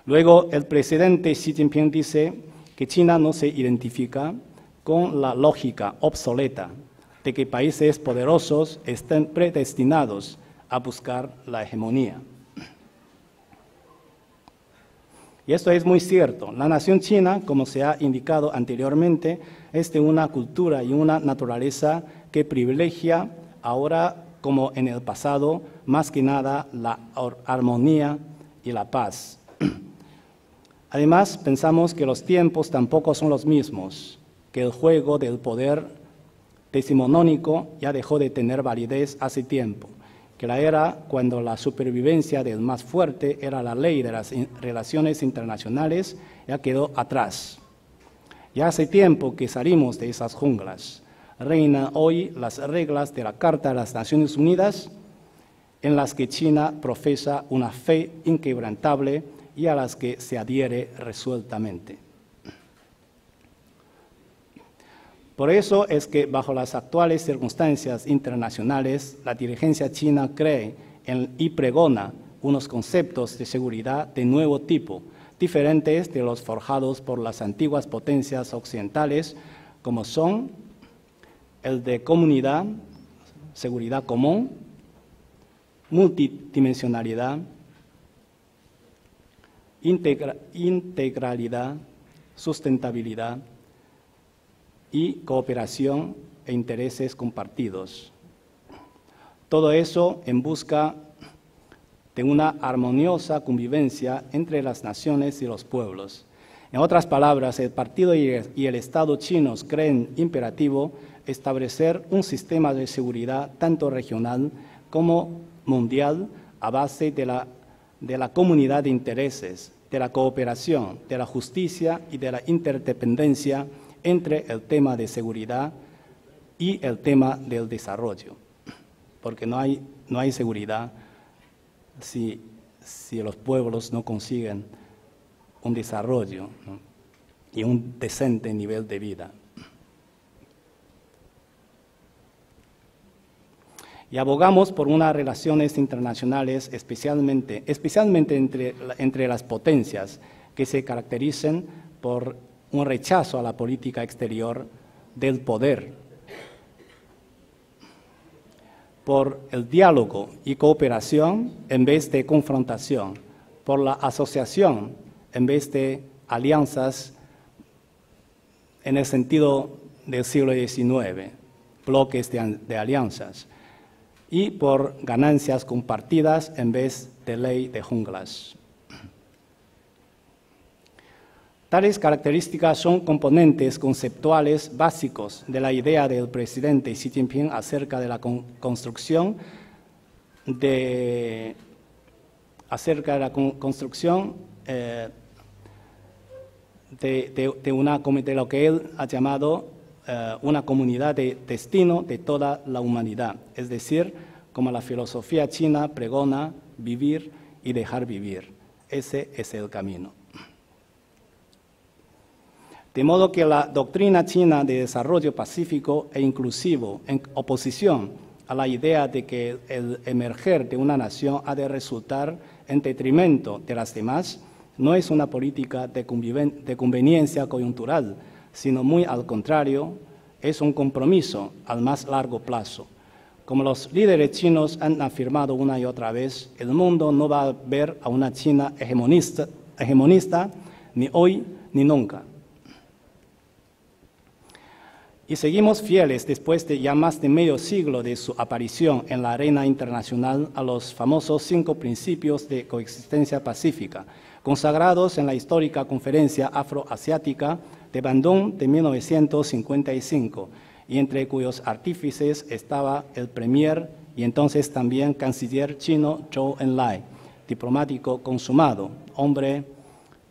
Luego, el presidente Xi Jinping dice que China no se identifica con la lógica obsoleta de que países poderosos estén predestinados a buscar la hegemonía. Y esto es muy cierto. La nación china, como se ha indicado anteriormente, es de una cultura y una naturaleza que privilegia ahora, como en el pasado, más que nada la armonía y la paz. Además, pensamos que los tiempos tampoco son los mismos, que el juego del poder decimonónico ya dejó de tener validez hace tiempo, que la era cuando la supervivencia del más fuerte era la ley de las relaciones internacionales ya quedó atrás. Ya hace tiempo que salimos de esas junglas. Reinan hoy las reglas de la Carta de las Naciones Unidas, en las que China profesa una fe inquebrantable y a las que se adhiere resueltamente. Por eso es que, bajo las actuales circunstancias internacionales, la dirigencia china cree y pregona unos conceptos de seguridad de nuevo tipo, diferentes de los forjados por las antiguas potencias occidentales, como son el de comunidad, seguridad común, multidimensionalidad, integralidad, sustentabilidad y cooperación e intereses compartidos. Todo eso en busca de una armoniosa convivencia entre las naciones y los pueblos. En otras palabras, el partido y el Estado chinos creen imperativo establecer un sistema de seguridad tanto regional como mundial a base de la comunidad de intereses, de la cooperación, de la justicia y de la interdependencia entre el tema de seguridad y el tema del desarrollo. Porque no hay seguridad si los pueblos no consiguen un desarrollo, ¿no? Y un decente nivel de vida. Y abogamos por unas relaciones internacionales especialmente entre las potencias que se caractericen por un rechazo a la política exterior del poder, por el diálogo y cooperación en vez de confrontación, por la asociación en vez de alianzas en el sentido del siglo XIX, bloques de alianzas, y por ganancias compartidas en vez de ley de junglas. Tales características son componentes conceptuales básicos de la idea del presidente Xi Jinping acerca de la construcción de lo que él ha llamado una comunidad de destino de toda la humanidad, es decir, como la filosofía china pregona, vivir y dejar vivir. Ese es el camino. De modo que la doctrina china de desarrollo pacífico e inclusivo, en oposición a la idea de que el emerger de una nación ha de resultar en detrimento de las demás, no es una política de conveniencia coyuntural, sino muy al contrario, es un compromiso al más largo plazo. Como los líderes chinos han afirmado una y otra vez, el mundo no va a ver a una China hegemonista ni hoy ni nunca. Y seguimos fieles, después de ya más de medio siglo de su aparición en la arena internacional, a los famosos 5 principios de coexistencia pacífica, consagrados en la histórica Conferencia Afroasiática de Bandung de 1955, y entre cuyos artífices estaba el premier y entonces también canciller chino Zhou Enlai, diplomático consumado, hombre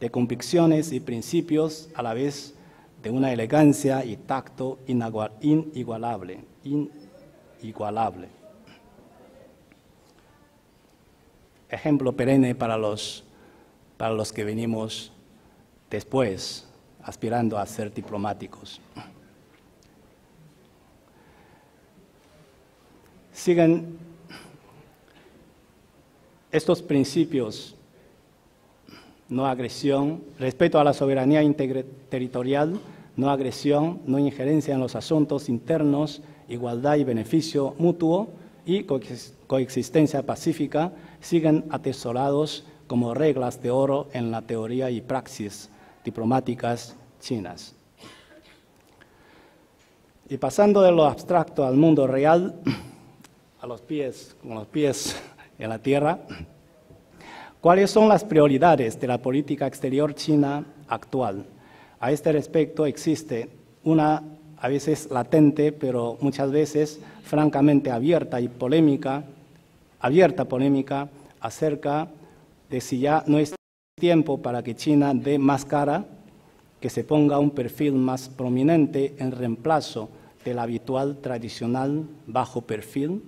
de convicciones y principios a la vez de una elegancia y tacto inigualable. Ejemplo perenne para los que venimos después, aspirando a ser diplomáticos. Estos principios no agresión, respeto a la soberanía territorial, no agresión, no injerencia en los asuntos internos, igualdad y beneficio mutuo y coexistencia pacífica siguen atesorados como reglas de oro en la teoría y praxis diplomáticas chinas. Y pasando de lo abstracto al mundo real, con los pies en la tierra, ¿cuáles son las prioridades de la política exterior china actual? A este respecto existe una, a veces latente, pero muchas veces francamente abierta polémica acerca de si ya no es tiempo para que China dé más cara, que se ponga un perfil más prominente en reemplazo del habitual tradicional bajo perfil.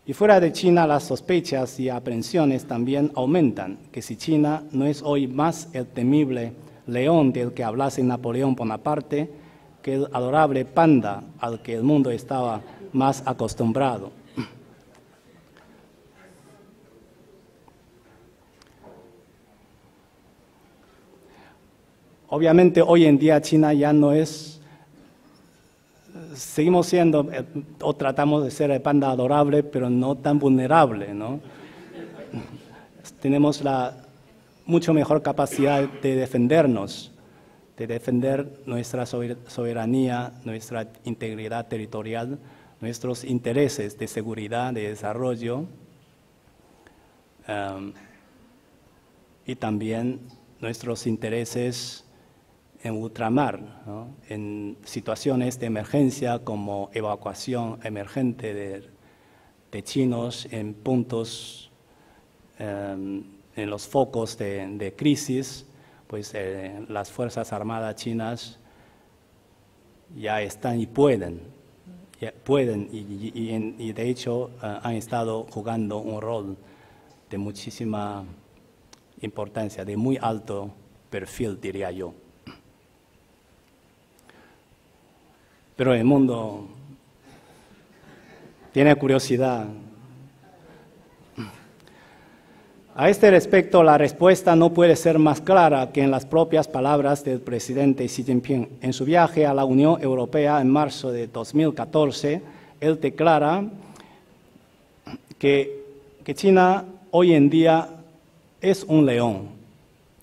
Y fuera de China las sospechas y aprensiones también aumentan, que si China no es hoy más el temible león del que hablase Napoleón Bonaparte, que el adorable panda al que el mundo estaba más acostumbrado. Obviamente hoy en día China ya no es, seguimos siendo o tratamos de ser el panda adorable, pero no tan vulnerable, ¿no? Tenemos la mucho mejor capacidad de defendernos, de defender nuestra soberanía, nuestra integridad territorial, nuestros intereses de seguridad, de desarrollo y también nuestros intereses en ultramar, ¿no? En situaciones de emergencia como evacuación emergente de chinos en puntos, en los focos de crisis, pues las Fuerzas Armadas chinas ya están y pueden y de hecho han estado jugando un rol de muchísima importancia, de muy alto perfil, diría yo. Pero el mundo tiene curiosidad. A este respecto, la respuesta no puede ser más clara que en las propias palabras del presidente Xi Jinping. En su viaje a la Unión Europea en marzo de 2014, él declara que China hoy en día es un león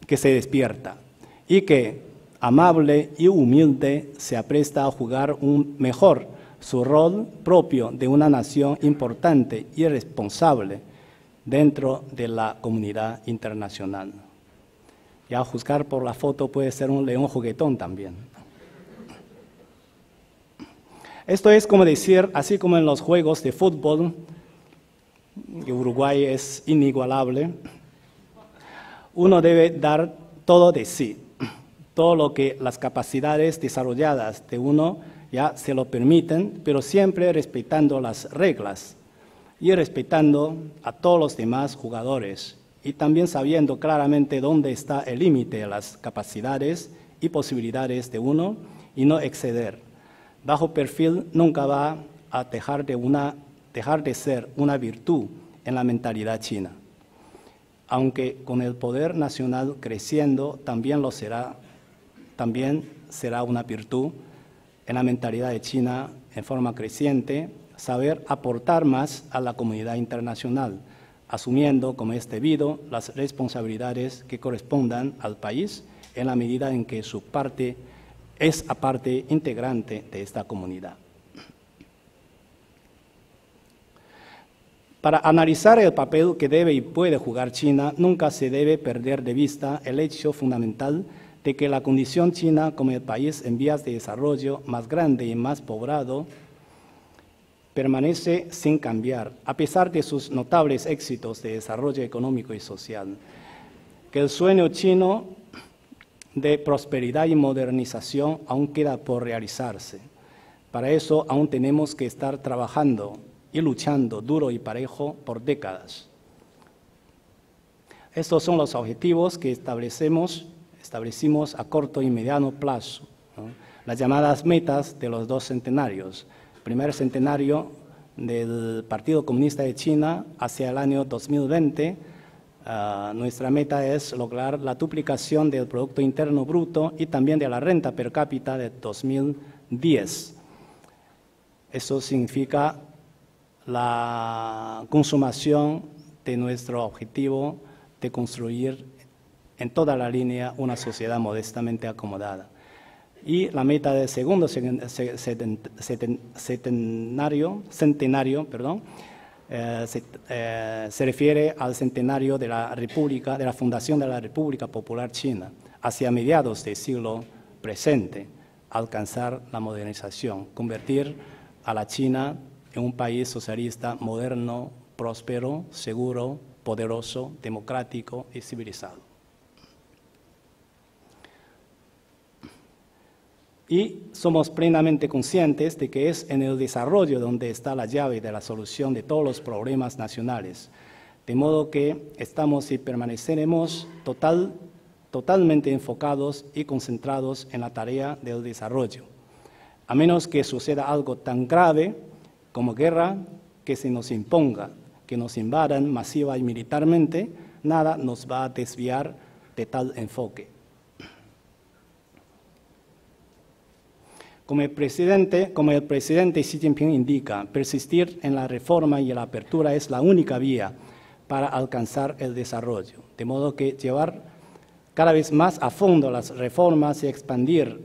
que se despierta y que amable y humilde se apresta a jugar mejor su rol propio de una nación importante y responsable dentro de la comunidad internacional. Y a juzgar por la foto puede ser un león juguetón también. Esto es como decir, así como en los juegos de fútbol, que Uruguay es inigualable, uno debe dar todo de sí. Todo lo que las capacidades desarrolladas de uno ya se lo permiten, pero siempre respetando las reglas y respetando a todos los demás jugadores y también sabiendo claramente dónde está el límite de las capacidades y posibilidades de uno y no exceder. Bajo perfil nunca va a dejar de ser una virtud en la mentalidad china, aunque con el poder nacional creciendo también será una virtud en la mentalidad de China en forma creciente, saber aportar más a la comunidad internacional, asumiendo como es debido las responsabilidades que correspondan al país en la medida en que su parte es parte integrante de esta comunidad. Para analizar el papel que debe y puede jugar China, nunca se debe perder de vista el hecho fundamental de que la condición china como el país en vías de desarrollo más grande y más poblado permanece sin cambiar, a pesar de sus notables éxitos de desarrollo económico y social. Que el sueño chino de prosperidad y modernización aún queda por realizarse. Para eso aún tenemos que estar trabajando y luchando duro y parejo por décadas. Estos son los objetivos que establecimos a corto y mediano plazo, ¿no? Las llamadas metas de los 2 centenarios. Primer centenario del Partido Comunista de China hacia el año 2020, Nuestra meta es lograr la duplicación del Producto Interno Bruto y también de la renta per cápita de 2010. Eso significa la consumación de nuestro objetivo de construir en toda la línea una sociedad modestamente acomodada. Y la meta del segundo centenario, se refiere al centenario de la fundación de la República Popular China, hacia mediados del siglo presente, alcanzar la modernización, convertir a la China en un país socialista moderno, próspero, seguro, poderoso, democrático y civilizado. Y somos plenamente conscientes de que es en el desarrollo donde está la llave de la solución de todos los problemas nacionales, de modo que estamos y permaneceremos totalmente enfocados y concentrados en la tarea del desarrollo, a menos que suceda algo tan grave como guerra que se nos imponga, que nos invadan masiva y militarmente, nada nos va a desviar de tal enfoque. Como el presidente Xi Jinping indica, persistir en la reforma y la apertura es la única vía para alcanzar el desarrollo, de modo que llevar cada vez más a fondo las reformas y expandir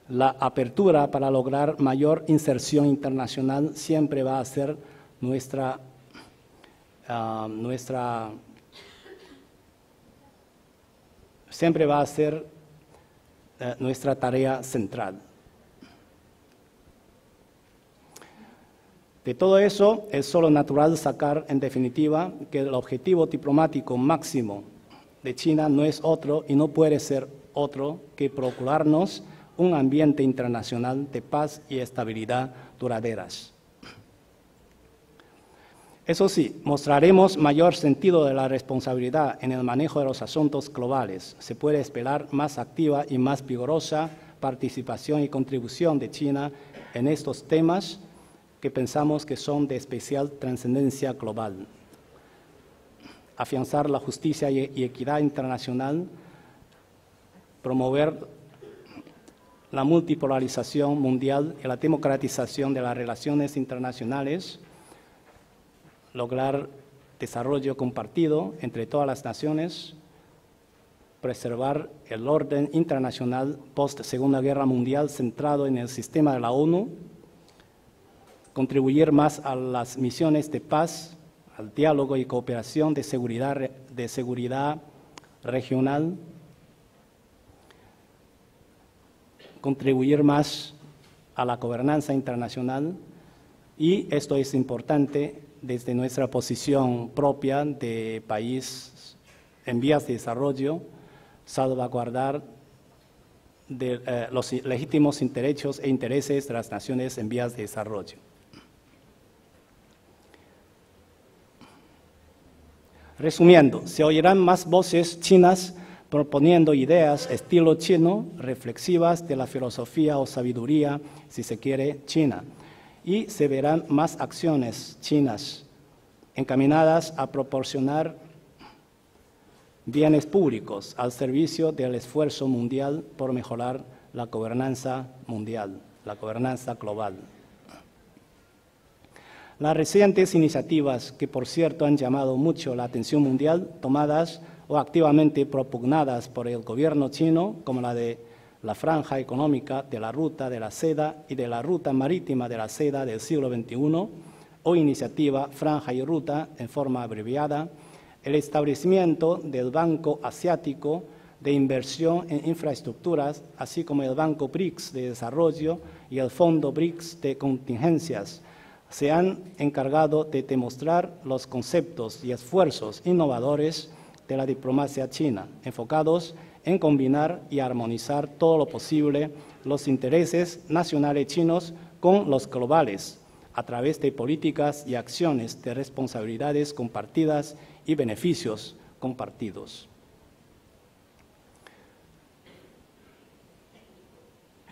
la apertura para lograr mayor inserción internacional nuestra tarea central. De todo eso, es solo natural sacar, en definitiva, que el objetivo diplomático máximo de China no es otro y no puede ser otro que procurarnos un ambiente internacional de paz y estabilidad duraderas. Eso sí, mostraremos mayor sentido de la responsabilidad en el manejo de los asuntos globales. Se puede esperar más activa y más vigorosa participación y contribución de China en estos temas que pensamos que son de especial trascendencia global. Afianzar la justicia y equidad internacional, promover la multipolarización mundial y la democratización de las relaciones internacionales, lograr desarrollo compartido entre todas las naciones, preservar el orden internacional post-Segunda Guerra Mundial centrado en el sistema de la ONU, contribuir más a las misiones de paz, al diálogo y cooperación de seguridad regional, contribuir más a la gobernanza internacional y esto es importante desde nuestra posición propia de país en vías de desarrollo, salvaguardar los legítimos derechos e intereses de las naciones en vías de desarrollo. Resumiendo, se oirán más voces chinas proponiendo ideas estilo chino, reflexivas de la filosofía o sabiduría, si se quiere, china. Y se verán más acciones chinas encaminadas a proporcionar bienes públicos al servicio del esfuerzo mundial por mejorar la gobernanza mundial, la gobernanza global. Las recientes iniciativas, que por cierto han llamado mucho la atención mundial, tomadas o activamente propugnadas por el gobierno chino, como la de la franja económica de la ruta de la seda y de la ruta marítima de la seda del siglo XXI, o iniciativa Franja y Ruta en forma abreviada, el establecimiento del Banco Asiático de Inversión en Infraestructuras, así como el Banco BRICS de Desarrollo y el Fondo BRICS de Contingencias, se han encargado de demostrar los conceptos y esfuerzos innovadores de la diplomacia china, enfocados en combinar y armonizar todo lo posible los intereses nacionales chinos con los globales, a través de políticas y acciones de responsabilidades compartidas y beneficios compartidos.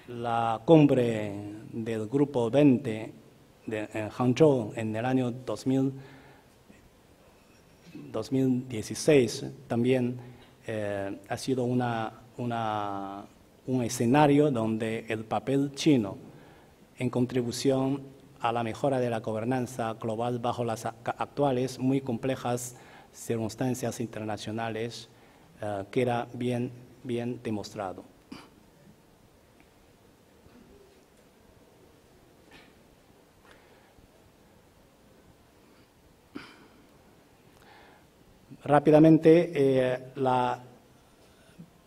La cumbre del Grupo 20 en Hangzhou en el año 2000 2016 también ha sido un escenario donde el papel chino en contribución a la mejora de la gobernanza global bajo las actuales muy complejas circunstancias internacionales queda bien demostrado. Rápidamente,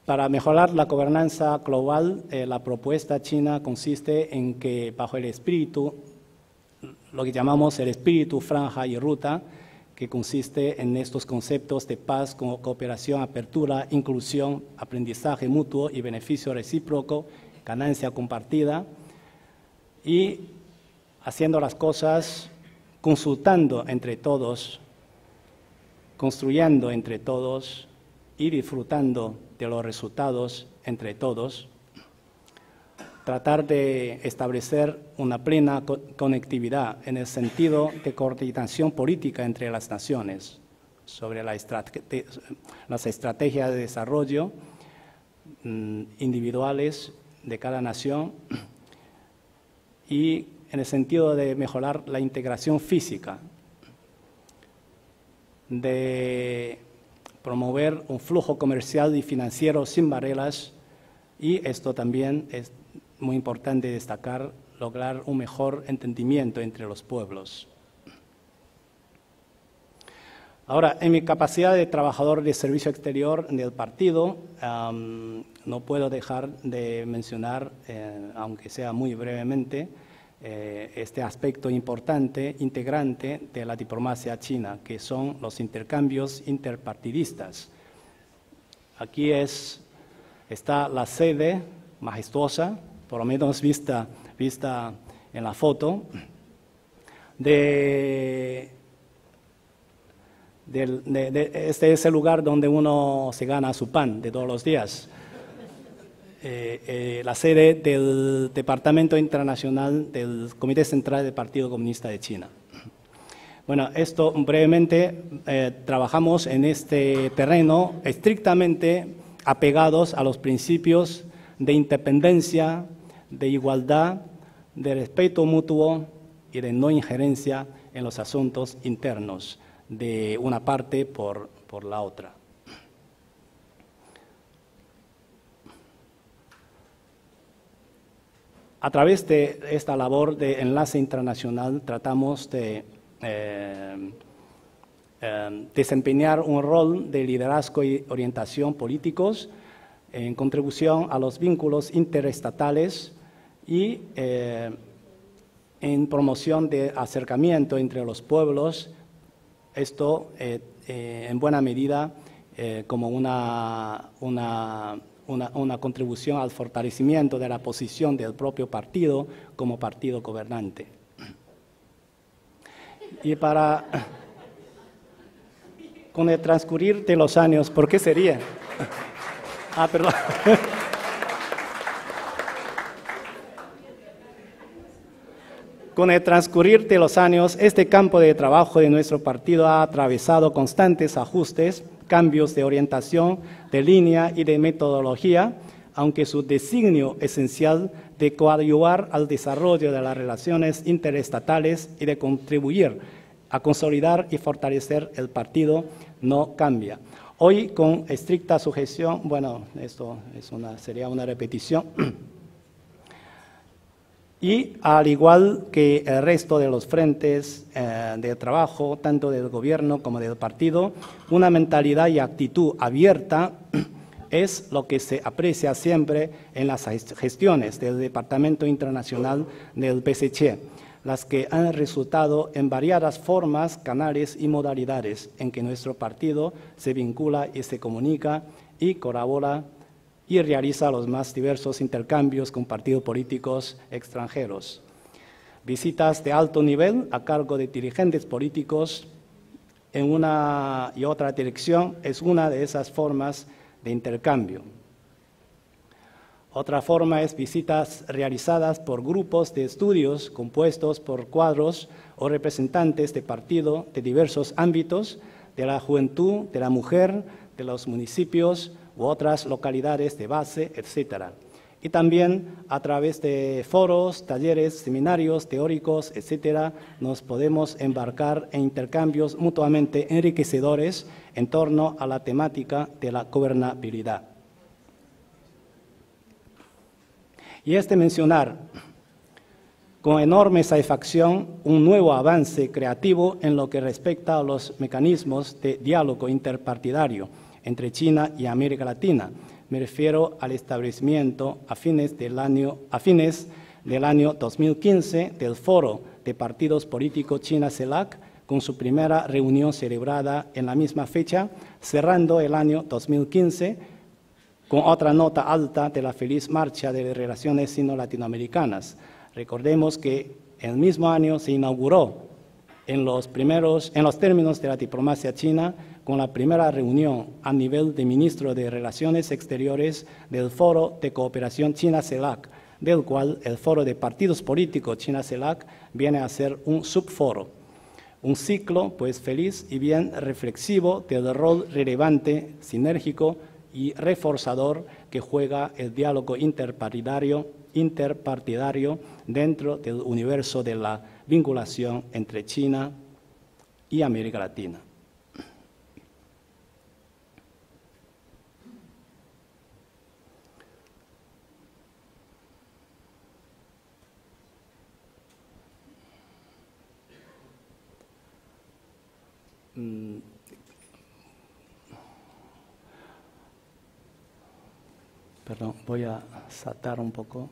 para mejorar la gobernanza global, la propuesta china consiste en que bajo el espíritu, lo que llamamos el espíritu franja y ruta, que consiste en estos conceptos de paz, cooperación, apertura, inclusión, aprendizaje mutuo y beneficio recíproco, ganancia compartida, y haciendo las cosas, consultando entre todos, construyendo entre todos y disfrutando de los resultados entre todos, tratar de establecer una plena conectividad en el sentido de coordinación política entre las naciones sobre las estrategias de desarrollo individuales de cada nación y en el sentido de mejorar la integración física, de promover un flujo comercial y financiero sin barreras, y esto también es muy importante destacar, lograr un mejor entendimiento entre los pueblos. Ahora, en mi capacidad de trabajador de servicio exterior del partido, no puedo dejar de mencionar, aunque sea muy brevemente, este aspecto importante, integrante de la diplomacia china, que son los intercambios interpartidistas. Aquí está la sede majestuosa, por lo menos vista en la foto, este es el lugar donde uno se gana su pan de todos los días. La sede del Departamento Internacional del Comité Central del Partido Comunista de China. Bueno, esto brevemente, trabajamos en este terreno estrictamente apegados a los principios de independencia, de igualdad, de respeto mutuo y de no injerencia en los asuntos internos de una parte por la otra. A través de esta labor de enlace internacional tratamos de desempeñar un rol de liderazgo y orientación políticos en contribución a los vínculos interestatales y en promoción de acercamiento entre los pueblos, esto en buena medida como una contribución al fortalecimiento de la posición del propio partido como partido gobernante. Y con el transcurrir de los años, ¿por qué sería? Perdón. Con el transcurrir de los años, este campo de trabajo de nuestro partido ha atravesado constantes ajustes, cambios de orientación, de línea y de metodología, aunque su designio esencial de coadyuvar al desarrollo de las relaciones interestatales y de contribuir a consolidar y fortalecer el partido no cambia. Hoy, con estricta sujeción, bueno, esto sería una repetición, y al igual que el resto de los frentes de trabajo, tanto del gobierno como del partido, una mentalidad y actitud abierta es lo que se aprecia siempre en las gestiones del Departamento Internacional del PSC, las que han resultado en variadas formas, canales y modalidades en que nuestro partido se vincula y se comunica y colabora y realiza los más diversos intercambios con partidos políticos extranjeros. Visitas de alto nivel a cargo de dirigentes políticos en una y otra dirección es una de esas formas de intercambio. Otra forma es visitas realizadas por grupos de estudios compuestos por cuadros o representantes de partido de diversos ámbitos, de la juventud, de la mujer, de los municipios u otras localidades de base, etc. Y también a través de foros, talleres, seminarios teóricos, etc., nos podemos embarcar en intercambios mutuamente enriquecedores en torno a la temática de la gobernabilidad. Y es de mencionar con enorme satisfacción un nuevo avance creativo en lo que respecta a los mecanismos de diálogo interpartidario entre China y América Latina. Me refiero al establecimiento a fines del año 2015 del Foro de Partidos Políticos China-CELAC, con su primera reunión celebrada en la misma fecha, cerrando el año 2015 con otra nota alta de la feliz marcha de relaciones sino-latinoamericanas. Recordemos que el mismo año se inauguró en los términos de la diplomacia china con la primera reunión a nivel de ministros de Relaciones Exteriores del Foro de Cooperación China-CELAC, del cual el Foro de Partidos Políticos China-CELAC viene a ser un subforo. Un ciclo, pues, feliz y bien reflexivo del rol relevante, sinérgico y reforzador que juega el diálogo interpartidario dentro del universo de la vinculación entre China y América Latina. Perdón, voy a saltar un poco.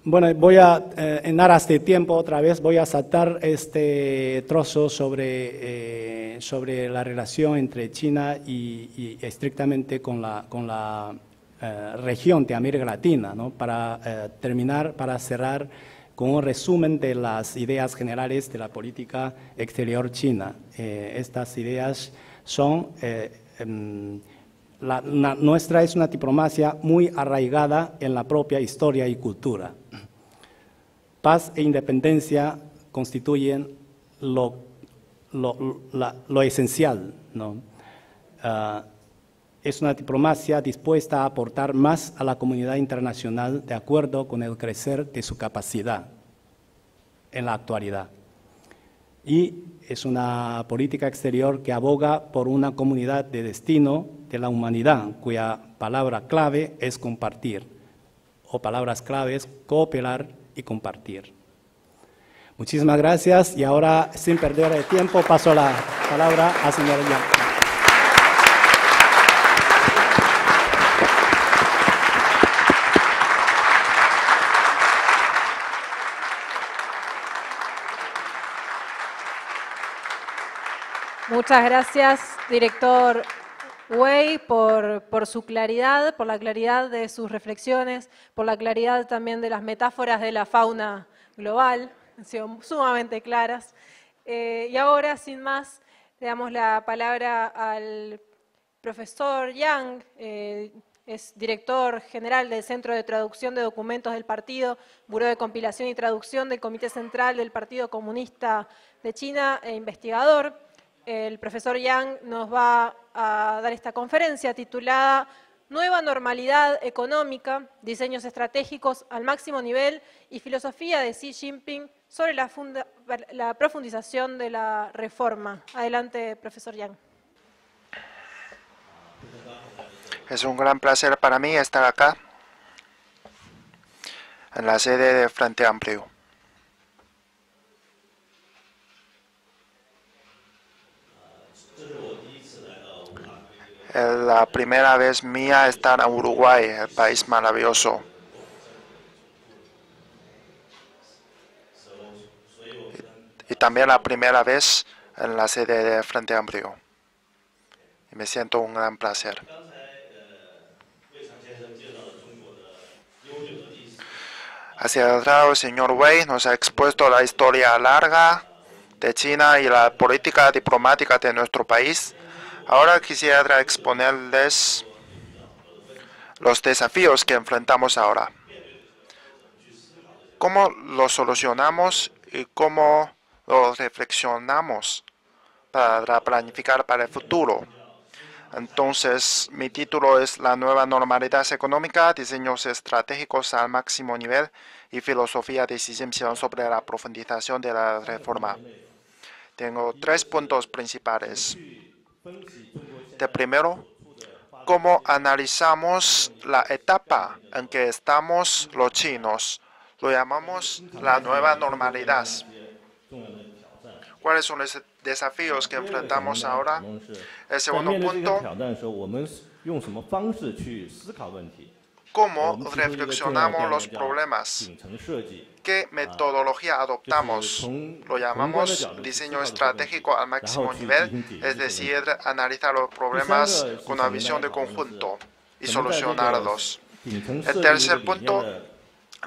Bueno, en aras de tiempo otra vez, voy a saltar este trozo sobre la relación entre China y estrictamente con la región de América Latina, ¿no? Para cerrar con un resumen de las ideas generales de la política exterior china. Estas ideas son, nuestra es una diplomacia muy arraigada en la propia historia y cultura. Paz e independencia constituyen lo esencial, ¿no? Es una diplomacia dispuesta a aportar más a la comunidad internacional de acuerdo con el crecer de su capacidad en la actualidad. Y es una política exterior que aboga por una comunidad de destino de la humanidad, cuya palabra clave es compartir, o palabras claves, cooperar y compartir. Muchísimas gracias y ahora, sin perder el tiempo, paso la palabra al señor Yang. Muchas gracias, director Wei, por su claridad, por la claridad de sus reflexiones, por la claridad también de las metáforas de la fauna global, han sido sumamente claras. Y ahora, sin más, le damos la palabra al profesor Yang, es director general del Centro de Traducción de Documentos del Partido, Buró de Compilación y Traducción del Comité Central del Partido Comunista de China e investigador. El profesor Yang nos va a dar esta conferencia titulada Nueva Normalidad Económica, Diseños Estratégicos al Máximo Nivel y Filosofía de Xi Jinping sobre la profundización de la reforma. Adelante, profesor Yang. Es un gran placer para mí estar acá, en la sede del Frente Amplio. Es la primera vez mía estar en Uruguay, el país maravilloso. Y también la primera vez en la sede del Frente Amplio. Y me siento un gran placer. Hacia atrás, el señor Wei nos ha expuesto la historia larga de China y la política diplomática de nuestro país. Ahora quisiera exponerles los desafíos que enfrentamos ahora. ¿Cómo los solucionamos y cómo los reflexionamos para planificar para el futuro? Entonces, mi título es La nueva normalidad económica, diseños estratégicos al máximo nivel y filosofía de Xi Jinping sobre la profundización de la reforma. Tengo 3 puntos principales. De primero, cómo analizamos la etapa en que estamos los chinos. Lo llamamos la nueva normalidad. ¿Cuáles son los desafíos que enfrentamos ahora? El segundo punto, cómo reflexionamos los problemas. ¿Qué metodología adoptamos? Lo llamamos diseño estratégico al máximo nivel, es decir, analizar los problemas con una visión de conjunto y solucionarlos. El tercer punto,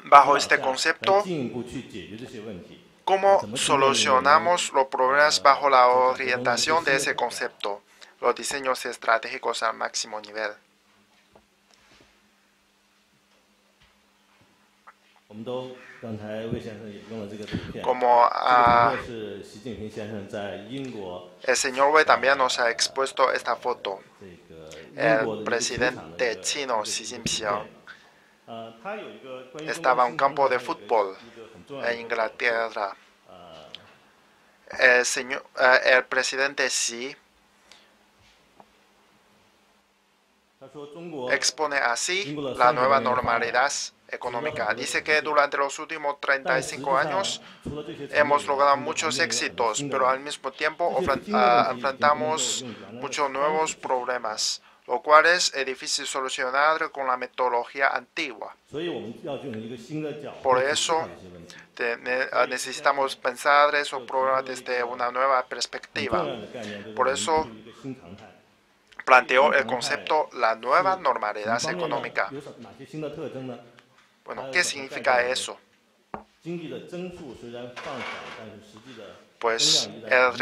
bajo este concepto, ¿cómo solucionamos los problemas bajo la orientación de ese concepto? Los diseños estratégicos al máximo nivel. Como el señor Wei también nos ha expuesto esta foto, el presidente chino Xi Jinping estaba en un campo de fútbol en Inglaterra. El presidente Xi expone así la nueva normalidad económica. Dice que durante los últimos 35 años hemos logrado muchos éxitos, pero al mismo tiempo enfrentamos muchos nuevos problemas, lo cual es difícil solucionar con la metodología antigua. Por eso necesitamos pensar esos problemas desde una nueva perspectiva. Por eso planteó el concepto la nueva normalidad económica. Bueno, ¿qué significa eso? Pues el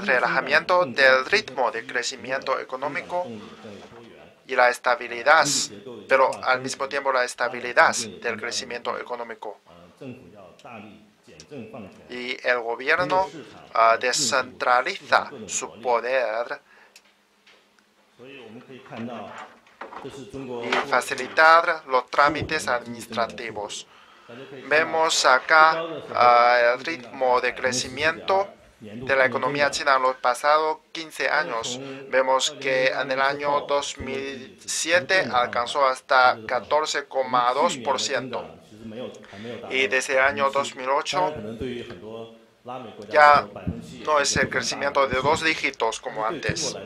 relajamiento del ritmo de crecimiento económico y la estabilidad, pero al mismo tiempo la estabilidad del crecimiento económico. Y el gobierno descentraliza su poder y facilitar los trámites administrativos. Vemos acá el ritmo de crecimiento de la economía china en los pasados 15 años. Vemos que en el año 2007 alcanzó hasta 14,2%. Y desde el año 2008 ya no es el crecimiento de 2 dígitos como antes.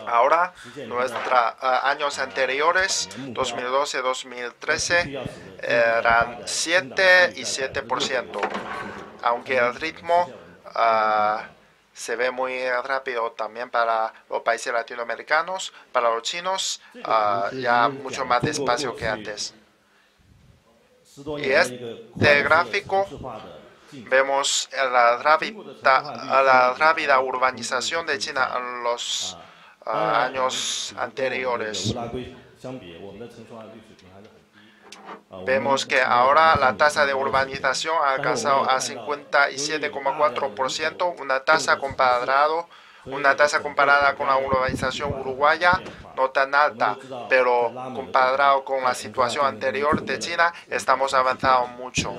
Ahora, nuestros años anteriores, 2012-2013, eran 7 y 7%, aunque el ritmo se ve muy rápido también para los países latinoamericanos, para los chinos, ya mucho más despacio que antes. Y este gráfico vemos la rápida urbanización de China en los años anteriores. Vemos que ahora la tasa de urbanización ha alcanzado a 57,4%, una tasa comparada con la urbanización uruguaya no tan alta, pero comparado con la situación anterior de China, estamos avanzando mucho.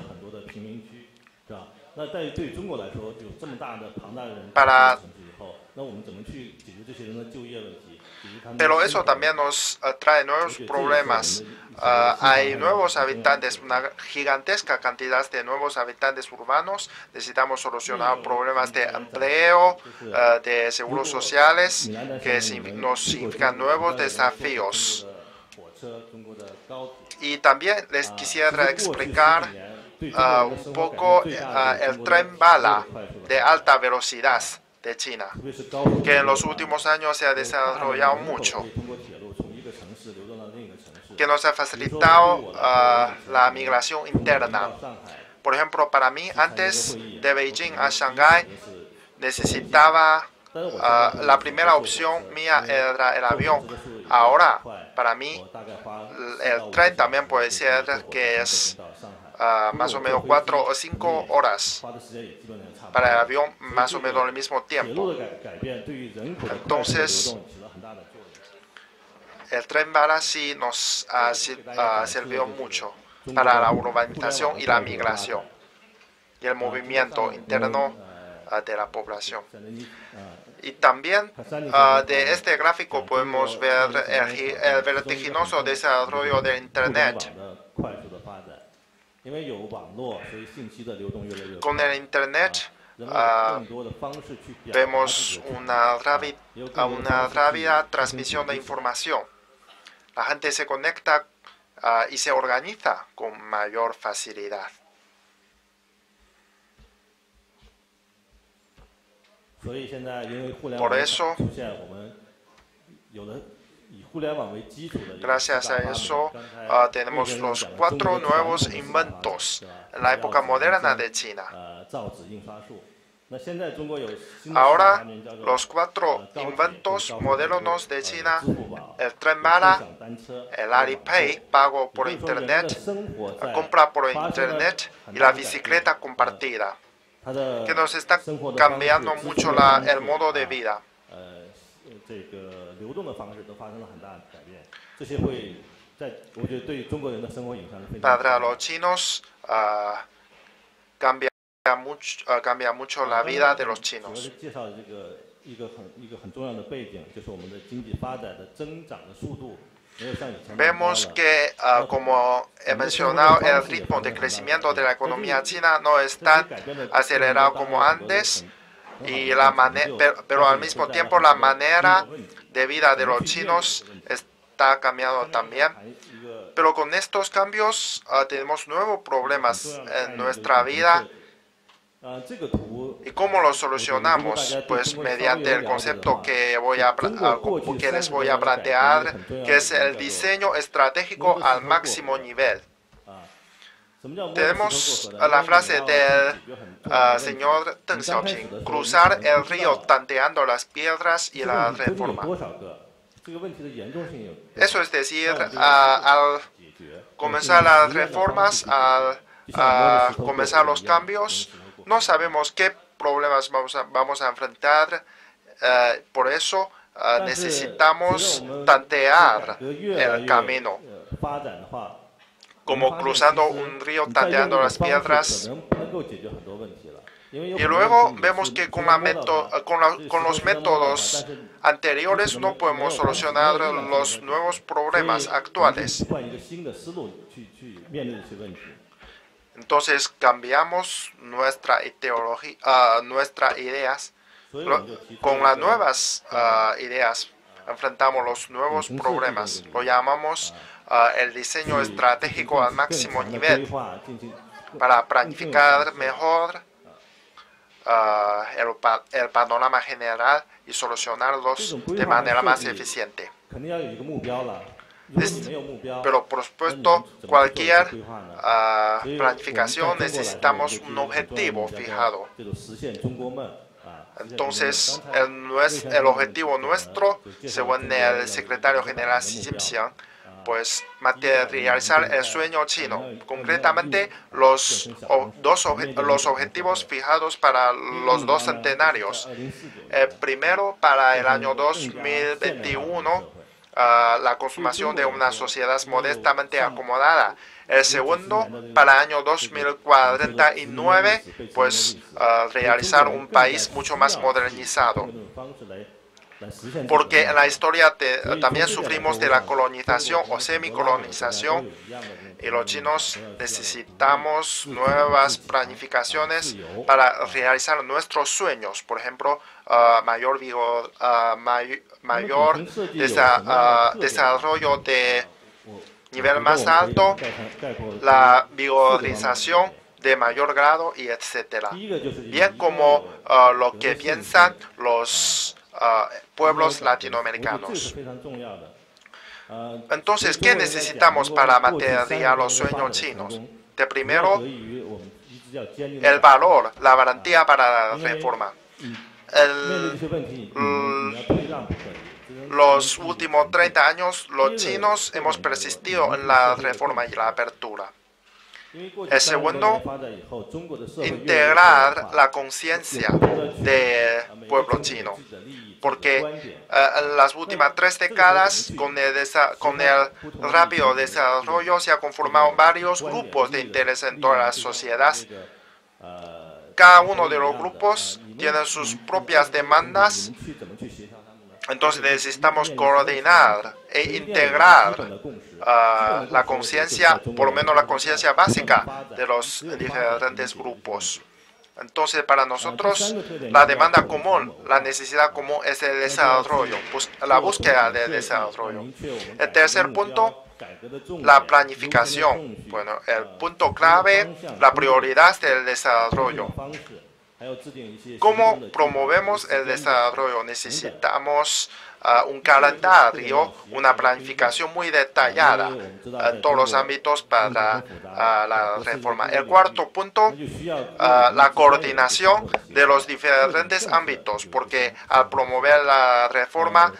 Pero eso también nos trae nuevos problemas. Hay nuevos habitantes, una gigantesca cantidad de nuevos habitantes urbanos. Necesitamos solucionar problemas de empleo, de seguros sociales, que nos significan nuevos desafíos. Y también les quisiera explicar un poco el tren bala de alta velocidad de China, que en los últimos años se ha desarrollado mucho, que nos ha facilitado la migración interna. Por ejemplo, para mí, antes de Beijing a Shanghái, necesitaba la primera opción mía era el avión. Ahora, para mí, el tren también puede ser que es más o menos 4 o 5 horas. Para el avión, más o menos el mismo tiempo. Entonces, el tren bala sí nos ha servido mucho para la urbanización y la migración y el movimiento interno de la población. Y también de este gráfico podemos ver el vertiginoso desarrollo de Internet. Con el Internet vemos una rápida transmisión de información. La gente se conecta y se organiza con mayor facilidad. Por eso, gracias a eso, tenemos los 4 nuevos inventos en la época moderna de China. Ahora, los 4 inventos modernos de China, el tren bala, el Alipay, pago por Internet, la compra por Internet y la bicicleta compartida, que nos están cambiando mucho el modo de vida. Para los chinos, cambia mucho la vida de los chinos. Vemos que, como he mencionado, el ritmo de crecimiento de la economía china no es tan acelerado como antes, pero al mismo tiempo la manera de vida de los chinos está cambiando también. Pero con estos cambios tenemos nuevos problemas en nuestra vida. ¿Y cómo lo solucionamos? Pues mediante el concepto que les voy a plantear, que es el diseño estratégico al máximo nivel. Tenemos la frase del señor Deng Xiaoping: cruzar el río tanteando las piedras y la reforma. Eso es decir, al comenzar las reformas, al comenzar los cambios, no sabemos qué problemas vamos a enfrentar, por eso necesitamos tantear el camino, como cruzando un río tanteando las piedras. Y luego vemos que con los métodos anteriores no podemos solucionar los nuevos problemas actuales. Entonces cambiamos nuestras ideas. Con las nuevas ideas enfrentamos los nuevos problemas. Lo llamamos el diseño estratégico al máximo nivel para planificar mejor el panorama general y solucionarlos de manera más eficiente. Pero por supuesto, cualquier planificación necesitamos un objetivo fijado. Entonces, el objetivo nuestro, según el secretario general Xi Jinping, pues materializar el sueño chino. Concretamente, los objetivos fijados para los 2 centenarios. El primero, para el año 2021, la consumación de una sociedad modestamente acomodada. El segundo, para el año 2049, pues realizar un país mucho más modernizado. Porque en la historia también sufrimos de la colonización o semicolonización, y los chinos necesitamos nuevas planificaciones para realizar nuestros sueños. Por ejemplo, mayor desarrollo de nivel más alto, la vigorización de mayor grado, y etcétera. Bien como lo que piensan los pueblos latinoamericanos. Entonces, ¿qué necesitamos para materializar los sueños chinos? De primero, el valor, la garantía para la reforma. los últimos 30 años los chinos hemos persistido en la reforma y la apertura. El segundo, integrar la conciencia del pueblo chino, porque en las últimas 3 décadas, con el rápido desarrollo, se han conformado varios grupos de interés en toda la sociedad. Cada uno de los grupos tiene sus propias demandas. Entonces necesitamos coordinar e integrar la conciencia, por lo menos la conciencia básica de los diferentes grupos. Entonces, para nosotros, la demanda común, la necesidad común es el desarrollo, la búsqueda de desarrollo. El tercer punto, la planificación. Bueno, el punto clave, la prioridad del desarrollo. ¿Cómo promovemos el desarrollo? Necesitamos un calendario, una planificación muy detallada en todos los ámbitos para la reforma. El cuarto punto, la coordinación de los diferentes ámbitos, porque al promover la reforma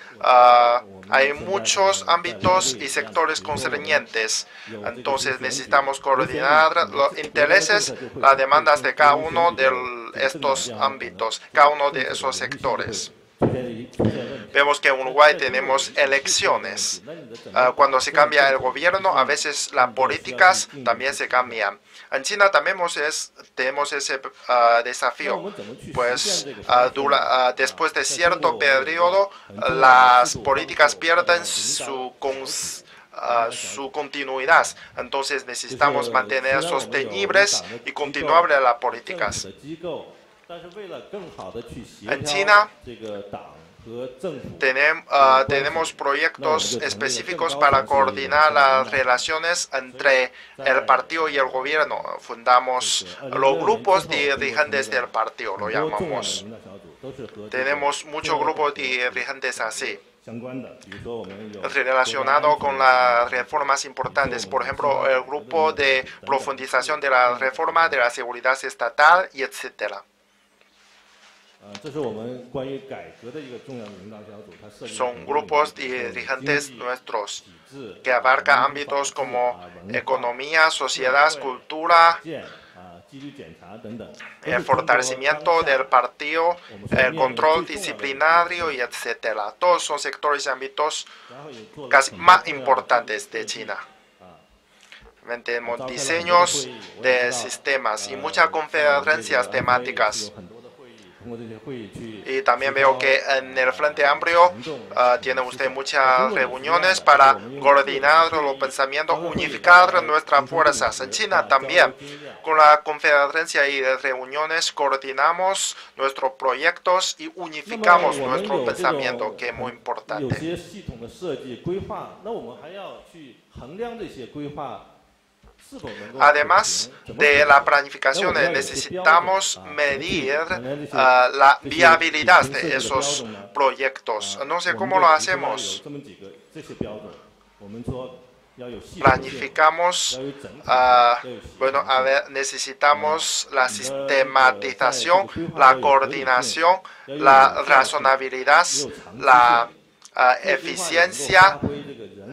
hay muchos ámbitos y sectores concernientes. Entonces necesitamos coordinar los intereses, las demandas de cada uno de estos ámbitos, cada uno de esos sectores. Vemos que en Uruguay tenemos elecciones. Cuando se cambia el gobierno, a veces las políticas también se cambian. En China también tenemos ese desafío, pues después de cierto periodo, las políticas pierden su continuidad. Entonces necesitamos mantener sostenibles y continuables las políticas. En China tenemos proyectos específicos para coordinar las relaciones entre el partido y el gobierno. Fundamos los grupos dirigentes del partido, lo llamamos. Tenemos muchos grupos dirigentes así, relacionado con las reformas importantes. Por ejemplo, el grupo de profundización de la reforma de la seguridad estatal y etcétera. Son grupos dirigentes nuestros que abarcan ámbitos como economía, sociedad, cultura, el fortalecimiento del partido, el control disciplinario y etcétera. Todos son sectores y ámbitos casi más importantes de China. Tenemos diseños de sistemas y muchas conferencias temáticas. Y también veo que en el Frente Amplio tiene usted muchas reuniones para coordinar los pensamientos, unificar nuestras fuerzas. En China también, con la conferencia y reuniones, coordinamos nuestros proyectos y unificamos nuestro pensamiento, que es muy importante. Además de la planificación, necesitamos medir la viabilidad de esos proyectos. No sé cómo lo hacemos. Planificamos, necesitamos la sistematización, la coordinación, la razonabilidad, la eficiencia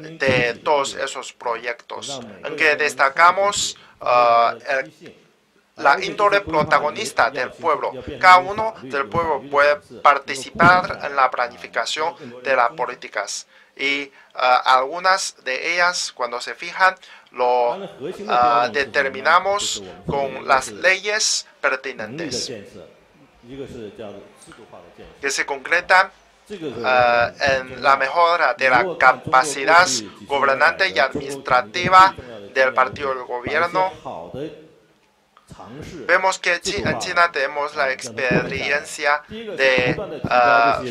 de todos esos proyectos, en que destacamos la índole protagonista del pueblo. Cada uno del pueblo puede participar en la planificación de las políticas y algunas de ellas, cuando se fijan, lo determinamos con las leyes pertinentes que se concretan en la mejora de la capacidad gobernante y administrativa del partido del gobierno. Vemos que en China tenemos la experiencia de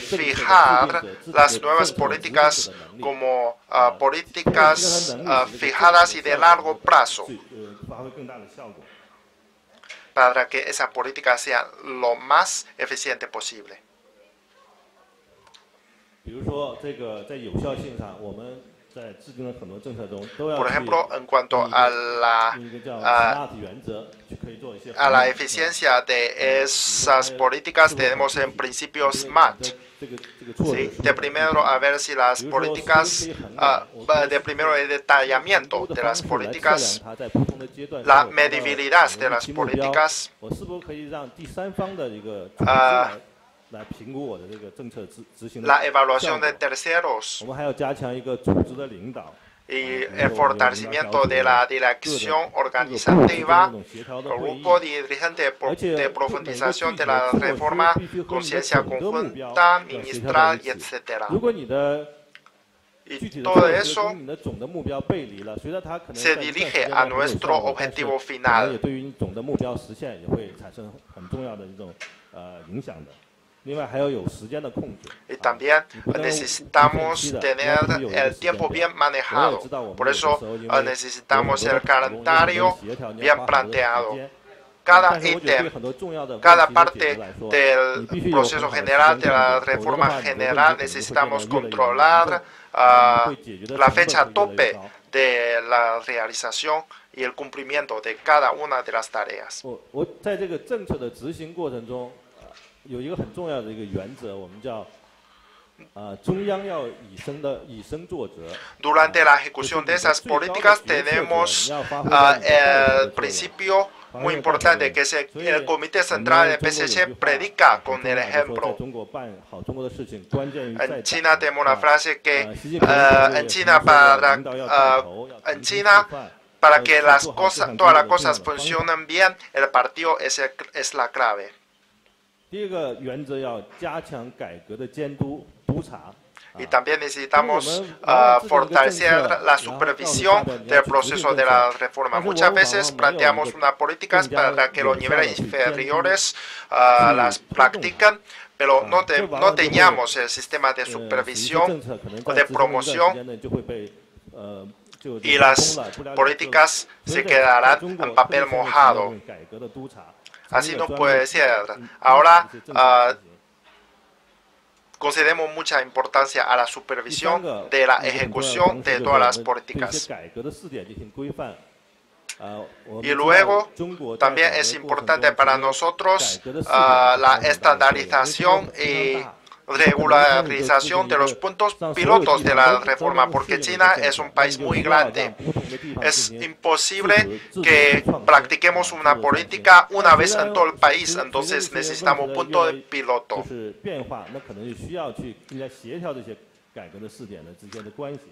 fijar las nuevas políticas como políticas fijadas y de largo plazo, para que esa política sea lo más eficiente posible. Por ejemplo, en cuanto a la eficiencia de esas políticas, tenemos en principio SMART. ¿Sí? De primero, a ver si las políticas, de primero el detallamiento de las políticas, la medibilidad de las políticas, la evaluación de terceros y el fortalecimiento de la dirección organizativa, grupo dirigente de profundización de la reforma, conciencia conjunta, ministral, y etc. Y todo eso se dirige a nuestro objetivo final. Y también necesitamos tener el tiempo bien manejado. Por eso necesitamos el calendario bien planteado. Cada ítem, cada parte del proceso general, de la reforma general, necesitamos controlar la fecha tope de la realización y el cumplimiento de cada una de las tareas. Durante la ejecución de esas políticas tenemos el principio muy importante, que es el Comité Central del PSC predica con el ejemplo. En China tenemos una frase que en China para que todas las cosas funcionen bien, el partido es la clave. Y también necesitamos fortalecer la supervisión del proceso de la reforma. Muchas veces planteamos unas políticas para que los niveles inferiores las practiquen, pero no teníamos el sistema de supervisión o de promoción, y las políticas se quedarán en papel mojado. Así no puede ser. Ahora concedemos mucha importancia a la supervisión de la ejecución de todas las políticas. Y luego también es importante para nosotros la estandarización y regularización de los puntos pilotos de la reforma, porque China es un país muy grande. Es imposible que practiquemos una política una vez en todo el país, entonces necesitamos puntos de piloto.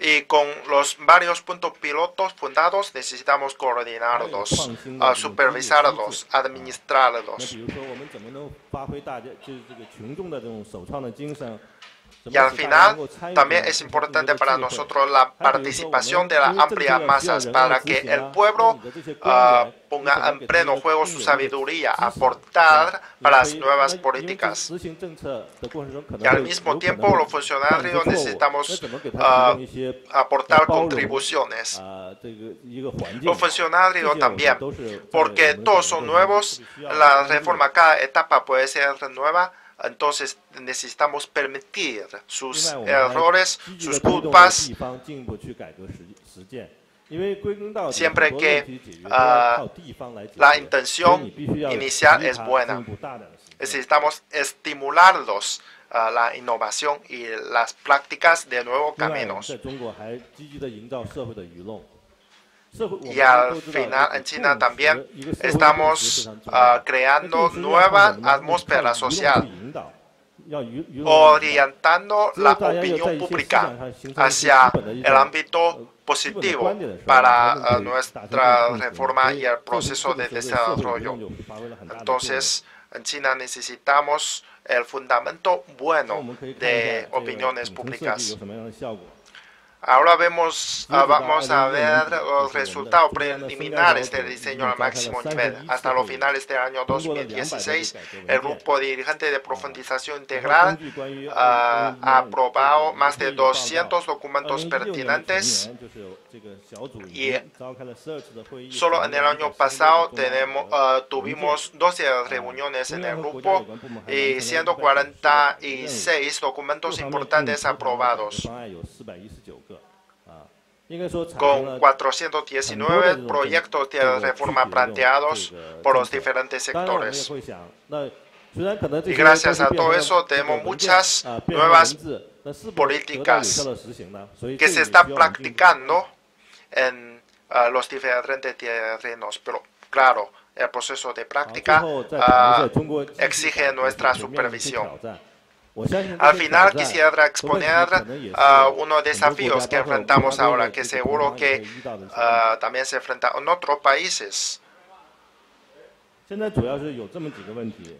Y con los varios puntos pilotos fundados necesitamos coordinarlos, supervisarlos, administrarlos. Y al final, también es importante para nosotros la participación de las amplias masas, para que el pueblo ponga en pleno juego su sabiduría, aportar para las nuevas políticas. Y al mismo tiempo, los funcionarios necesitamos aportar contribuciones. Los funcionarios también, porque todos son nuevos, la reforma, cada etapa puede ser nueva. Entonces necesitamos permitir sus errores, sus culpas, siempre que la intención inicial es buena. Necesitamos estimularlos la innovación y las prácticas de nuevos caminos. Y al final en China también estamos creando nueva atmósfera social, orientando la opinión pública hacia el ámbito positivo para nuestra reforma y el proceso de desarrollo. Entonces, en China necesitamos el fundamento bueno de opiniones públicas. Ahora vamos a ver los resultados preliminares del diseño al máximo nivel. Hasta los finales del año 2016, el grupo dirigente de profundización integral ha aprobado más de 200 documentos pertinentes, y solo en el año pasado tuvimos 12 reuniones en el grupo y 146 documentos importantes aprobados. con 419 proyectos de reforma planteados por los diferentes sectores. Y gracias a todo eso tenemos muchas nuevas políticas que se están practicando en los diferentes terrenos. Pero claro, el proceso de práctica exige nuestra supervisión. Al final quisiera exponer unos desafíos que enfrentamos ahora, que seguro que también se enfrentan en otros países.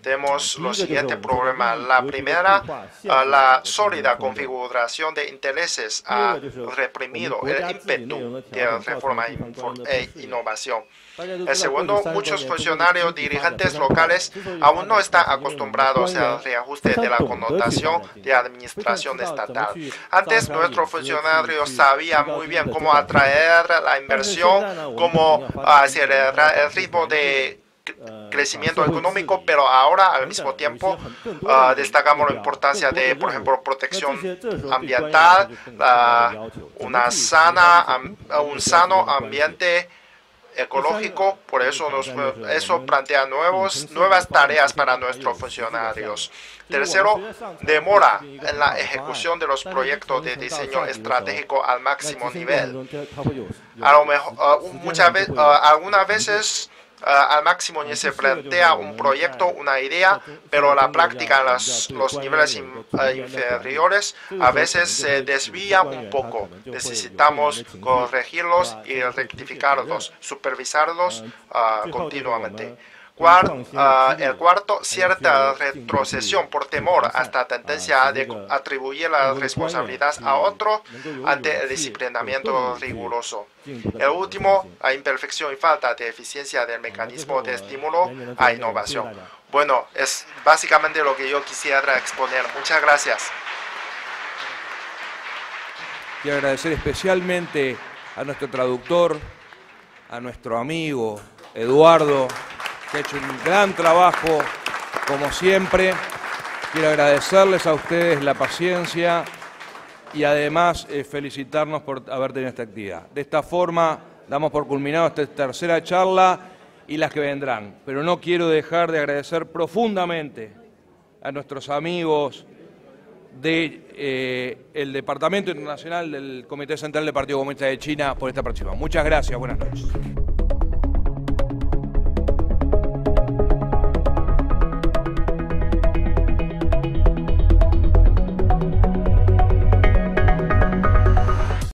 Tenemos los siguientes problemas. La primera, la sólida configuración de intereses ha reprimido el ímpetu de reforma e innovación. El segundo, muchos funcionarios dirigentes locales aún no están acostumbrados al reajuste de la connotación de administración estatal. Antes, nuestros funcionarios sabían muy bien cómo atraer la inversión, cómo acelerar el ritmo de crecimiento económico, pero ahora al mismo tiempo destacamos la importancia de, por ejemplo, protección ambiental, un sano ambiente ecológico. Por eso eso plantea nuevas tareas para nuestros funcionarios. Tercero, demora en la ejecución de los proyectos de diseño estratégico al máximo nivel. A lo mejor, algunas veces al máximo ni se plantea un proyecto, una idea, pero la práctica en los niveles inferiores a veces se desvía un poco. Necesitamos corregirlos y rectificarlos, supervisarlos continuamente. El cuarto, cierta retrocesión por temor a esta tendencia de atribuir la responsabilidad a otro ante el disciplinamiento riguroso. El último, la imperfección y falta de eficiencia del mecanismo de estímulo a innovación. Bueno, es básicamente lo que yo quisiera exponer. Muchas gracias. Quiero agradecer especialmente a nuestro traductor, a nuestro amigo Eduardo, que ha hecho un gran trabajo, como siempre. Quiero agradecerles a ustedes la paciencia y además felicitarnos por haber tenido esta actividad. De esta forma damos por culminado esta tercera charla y las que vendrán. Pero no quiero dejar de agradecer profundamente a nuestros amigos del Departamento Internacional del Comité Central del Partido Comunista de China por esta participación. Muchas gracias, buenas noches.